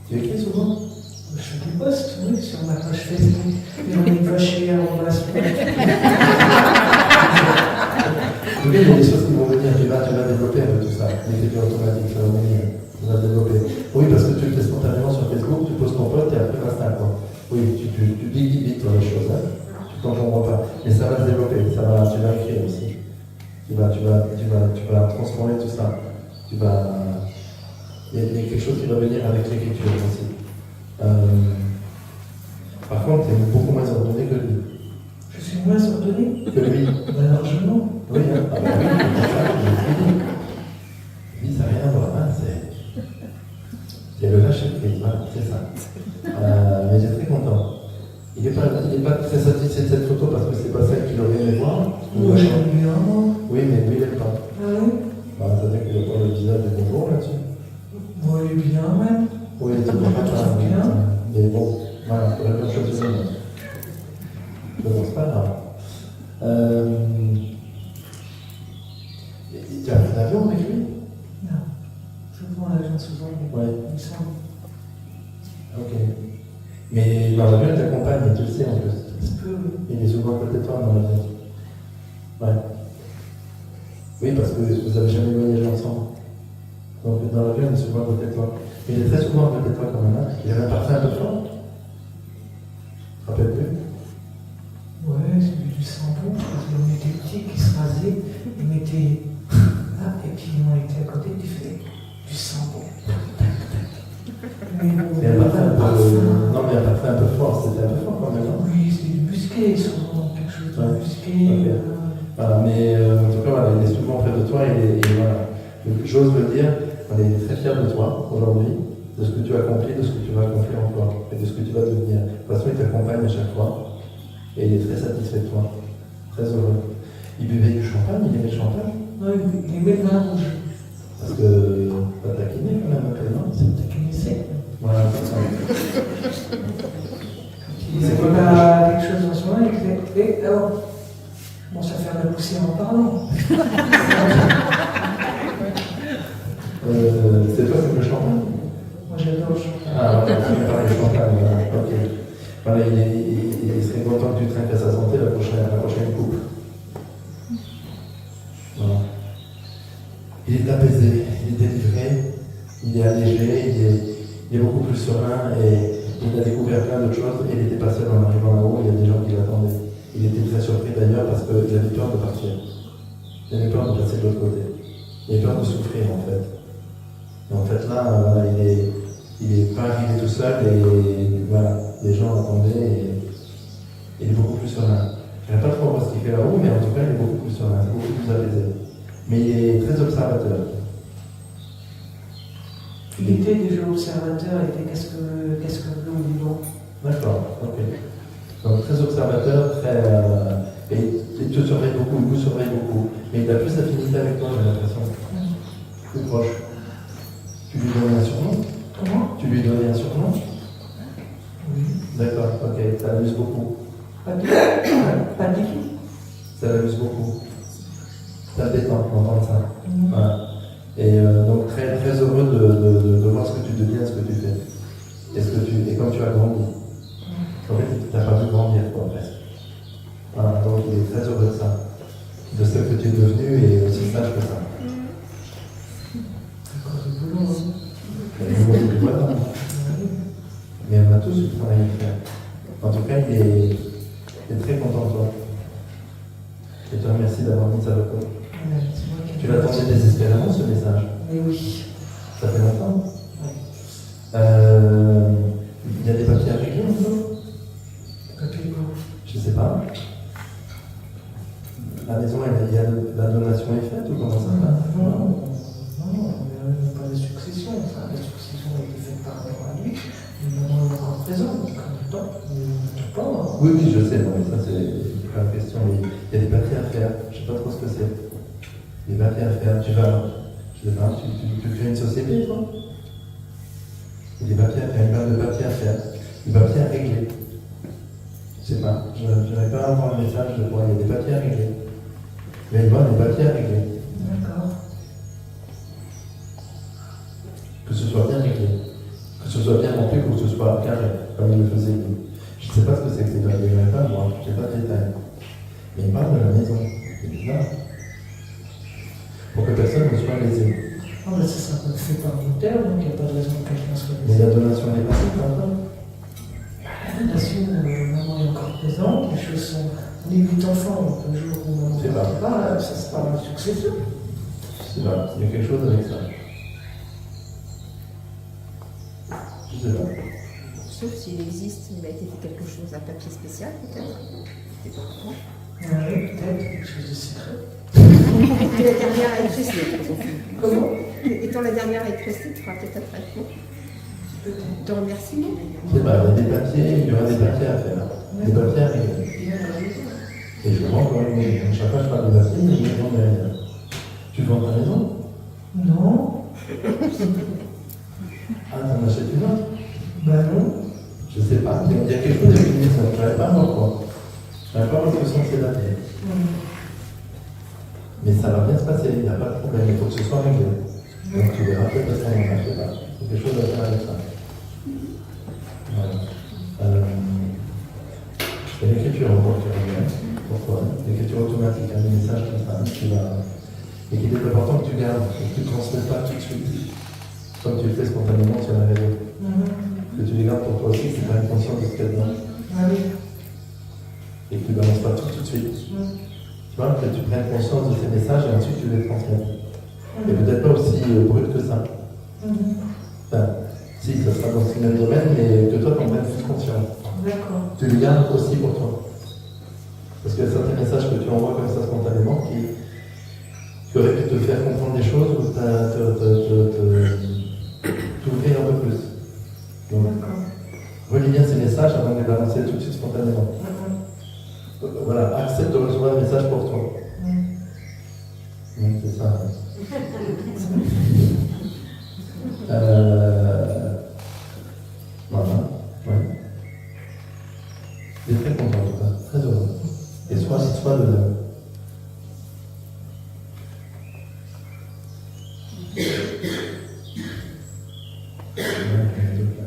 Tu écris souvent? Je fais des posts, oui, sur ma page Facebook. Et on est fâché à l'embrassement. Oui, il y a des choses qui vont venir, tu vas développer un peu tout ça. L'écriture automatique, ça va venir, tu vas développer. Oui, parce que tu le fais spontanément sur Facebook, tu poses ton post et après basta, quoi. Oui, tu dis vite les choses, tu t'en comprends pas. Mais ça va se développer, tu vas écrire aussi. Tu vas transformer tout ça. Il y a quelque chose qui va venir avec l'écriture aussi. Par contre, tu es beaucoup moins ordonné que lui. Je suis moins ordonné Que lui. Largement. Oui, oui, lui, ça n'a rien à voir. C'est le lâcher prise, voilà, c'est ça. Mais j'ai très content. Il n'est pas très satisfait de cette photo parce que c'est pas celle qu'il aurait aimé voir. Moi, j'aime bien, moi. Oui, mais lui, il n'aime pas. Ah oui? C'est-à-dire qu'il n'a pas le visage de bonjour là-dessus. Moi, il est bien, même. Oui, c'est pas bien. Mais bon, voilà, il faudrait bien choisir une autre. Mais bon, c'est pas grave. Tu as pris l'avion avec lui? Non. Je prends l'avion souvent, mais Ouais. il me semble. Ok. Mais dans l'avion, il t'accompagne, tu le sais en plus. Je peux, oui. Il est souvent à côté de toi dans l'avion. Ouais. Oui, parce que vous n'avez jamais voyagé ensemble. Donc dans l'avion, il est souvent à côté de toi. Mais il est très souvent à côté de toi quand même. Il avait un parfum un peu fort. Tu te rappelles plus? Ouais, c'est du sambon, parce qu'on était petits, qui se rasaient, ils mettaient là, et puis on était à côté, ils faisaient du sambon. Mais bon, Mais un parfum un peu. Non, mais un parfum un peu fort, c'était un peu fort quand même, non? oui, c'était du musqué, souvent, quelque chose de Ouais. musqué. Ok. Voilà, mais en tout cas, voilà, il est souvent près de toi et voilà. J'ose le dire, on est très fiers de toi aujourd'hui, de ce que tu as accompli, de ce que tu vas accomplir encore et de ce que tu vas devenir. De toute façon, il t'accompagne à chaque fois et il est très satisfait de toi, très heureux. Il buvait du champagne, il aimait le champagne. Non, il met le vin rouge. Parce que t'as taquiné quand même un peu, non? C'est taquiné sec. Voilà, c'est ça. C'est qu'on a quelque chose en ce moment, et alors, bon, ça fait de la poussière en parlant. C'est toi qui aimes le champagne? Moi j'adore le champagne. Ah, voilà, tu me parles du champagne, voilà, ok. Voilà, il serait content que tu traînes à sa santé la prochaine coupe. Voilà. Il est apaisé, il est délivré, il est allégé, il est beaucoup plus serein et il a découvert plein d'autres choses et il n'était pas seul en arrivant là-haut, il y a des gens qui l'attendaient. Il était très surpris d'ailleurs parce qu'il avait peur de partir. Il avait peur de passer de l'autre côté. Il avait peur de souffrir en fait. Et en fait là, voilà, il est pas arrivé tout seul et voilà, les gens l'attendaient et il est beaucoup plus serein. Je ne sais pas trop voir ce qu'il fait là-haut, mais en tout cas il est beaucoup plus serein, beaucoup plus apaisé. Mais il est très observateur. Il était déjà observateur, il était qu'est-ce que l'eau du vent. D'accord, ok. Donc très observateur, très. Et il te surveille beaucoup, il vous surveille beaucoup. Mais il a plus d'affinité avec toi, j'ai l'impression. Plus proche. Tu lui donnes un surnom? Comment? Tu lui donnes un surnom? Oui. D'accord, ok, ça l'amuse beaucoup. Pas du tout. Ça l'amuse beaucoup. Ça le détend d'entendre ça. Voilà. Et donc très, très heureux de voir ce que tu deviens, ce que tu fais. Et comme tu as grandi. En fait, tu n'as pas vu grandir, quoi, presque. Voilà, donc il est très heureux de ça. De ce que tu es devenu et aussi sage que ça. D'accord, c'est boulot, hein. Voilà. Mais on a tous du travail à faire. En tout cas, il est très content de toi. Je te remercie d'avoir mis ça à côté. Tu l'attendais désespérément, ce message? Mais oui. Ça fait longtemps? Oui. Il y a des papiers à régler encore? Papier quoi? Je sais pas. La maison, il y a la donation est faite ou comment ça se passe? Non, il n'y a pas de succession. Enfin, la succession a été faite par rapport à lui. Mais maman est encore présente, donc en même temps, il ne pas. Hein. Oui, oui, je sais, non, mais ça, c'est pas une question. Mais il y a des papiers à faire. Je sais pas trop ce que c'est. Des papiers à faire. Tu vas, je sais pas, tu crées une société, toi? Il y a des papiers à faire, une base de papiers à faire. Des papiers à régler. Je sais pas, je n'arrive pas à avoir un message de quoi. Il y a des papiers à régler. Il va y avoir des papiers à régler. D'accord. Que ce soit bien réglé. Que ce soit bien rempli, que ce soit carré, comme il le faisait lui. Je ne sais pas ce que c'est que ces papiers, je n'ai pas, moi, je n'ai pas de détails. Mais il parle de la maison. C'est là. Pour que personne ne soit lésé. Ah, ben, ça sera fait par notaire, donc il n'y a pas de raison que quelqu'un soit Mais lésé. la donation n'est pas faite encore. La donation, maman est encore présente, les choses sont. On est 8 enfants, donc le jour où maman C'est ne pas. part pas, ça sera une succession. Je sais pas, il y a quelque chose avec ça. Je sais pas. Sauf s'il existe, il a été fait quelque chose, un papier spécial peut-être. C'est pas comment. Oui, peut-être, quelque chose de secret. Et la dernière à être restée. Comment? Étant la dernière à être restée, tu feras peut-être un traitement de remerciement. Je sais pas, il y a des papiers, il y aura des papiers à faire. Des papiers à régler. Et je vends quand même. Chaque fois que je parle de papiers, je vends derrière. Tu vends ta maison? Non. Ah, t'en achètes une autre? Ben non. Je sais pas, il y a quelque chose avec une maison. Je n'arrive pas à voir quoi. Je n'arrive pas à voir ce que sont ces papiers. Mais ça va bien se passer, il n'y a pas de problème, il faut que ce soit réglé. Donc tu verras peut-être à ce moment-là, je sais pas. Il y a quelque chose à faire avec ça. Voilà. Il y a l'écriture encore qui revient. Pourquoi? L'écriture automatique, un message comme ça, qui va. Et qu'il est important que tu gardes, que tu ne transmets pas tout de suite. Comme tu le fais spontanément sur la réseau. Que tu les gardes pour toi aussi, que tu as une conscience de ce qu'il y a dedans. Ah oui. Et que tu ne balances pas tout de suite. Tu vois, que tu prennes conscience de ces messages et ensuite tu les transmets. Et peut-être pas aussi brut que ça. Enfin, si, ça sera dans ce même domaine, mais que toi, tu en prennes plus conscience. D'accord. Tu les gardes aussi pour toi. Parce qu'il y a certains messages que tu envoies comme ça spontanément, Oui, c'est ça. Voilà, ouais. Il est très content, en tout cas, très heureux. Et soit de là. Il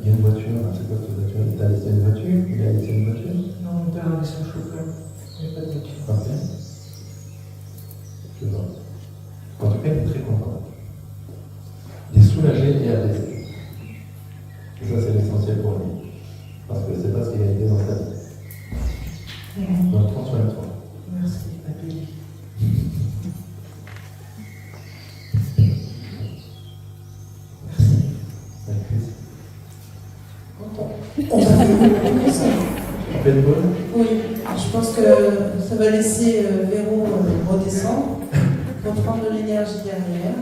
y a une voiture, c'est quoi cette voiture? Il t'a laissé une voiture? Il a laissé une voiture? Non, mon père avait son chauffeur. Il n'y a pas de voiture. Ok. Je vois. En tout cas, il est très content. Il est soulagé et apaisé. Et ça, c'est l'essentiel pour lui. Parce que c'est pas ce qu'il a été dans sa vie. Donc, prends soin de toi. Merci, papy. Merci. Avec plaisir. Content. Tu fais une pause? Oui, je pense que ça va laisser Véro redescendre, reprendre de l'énergie derrière.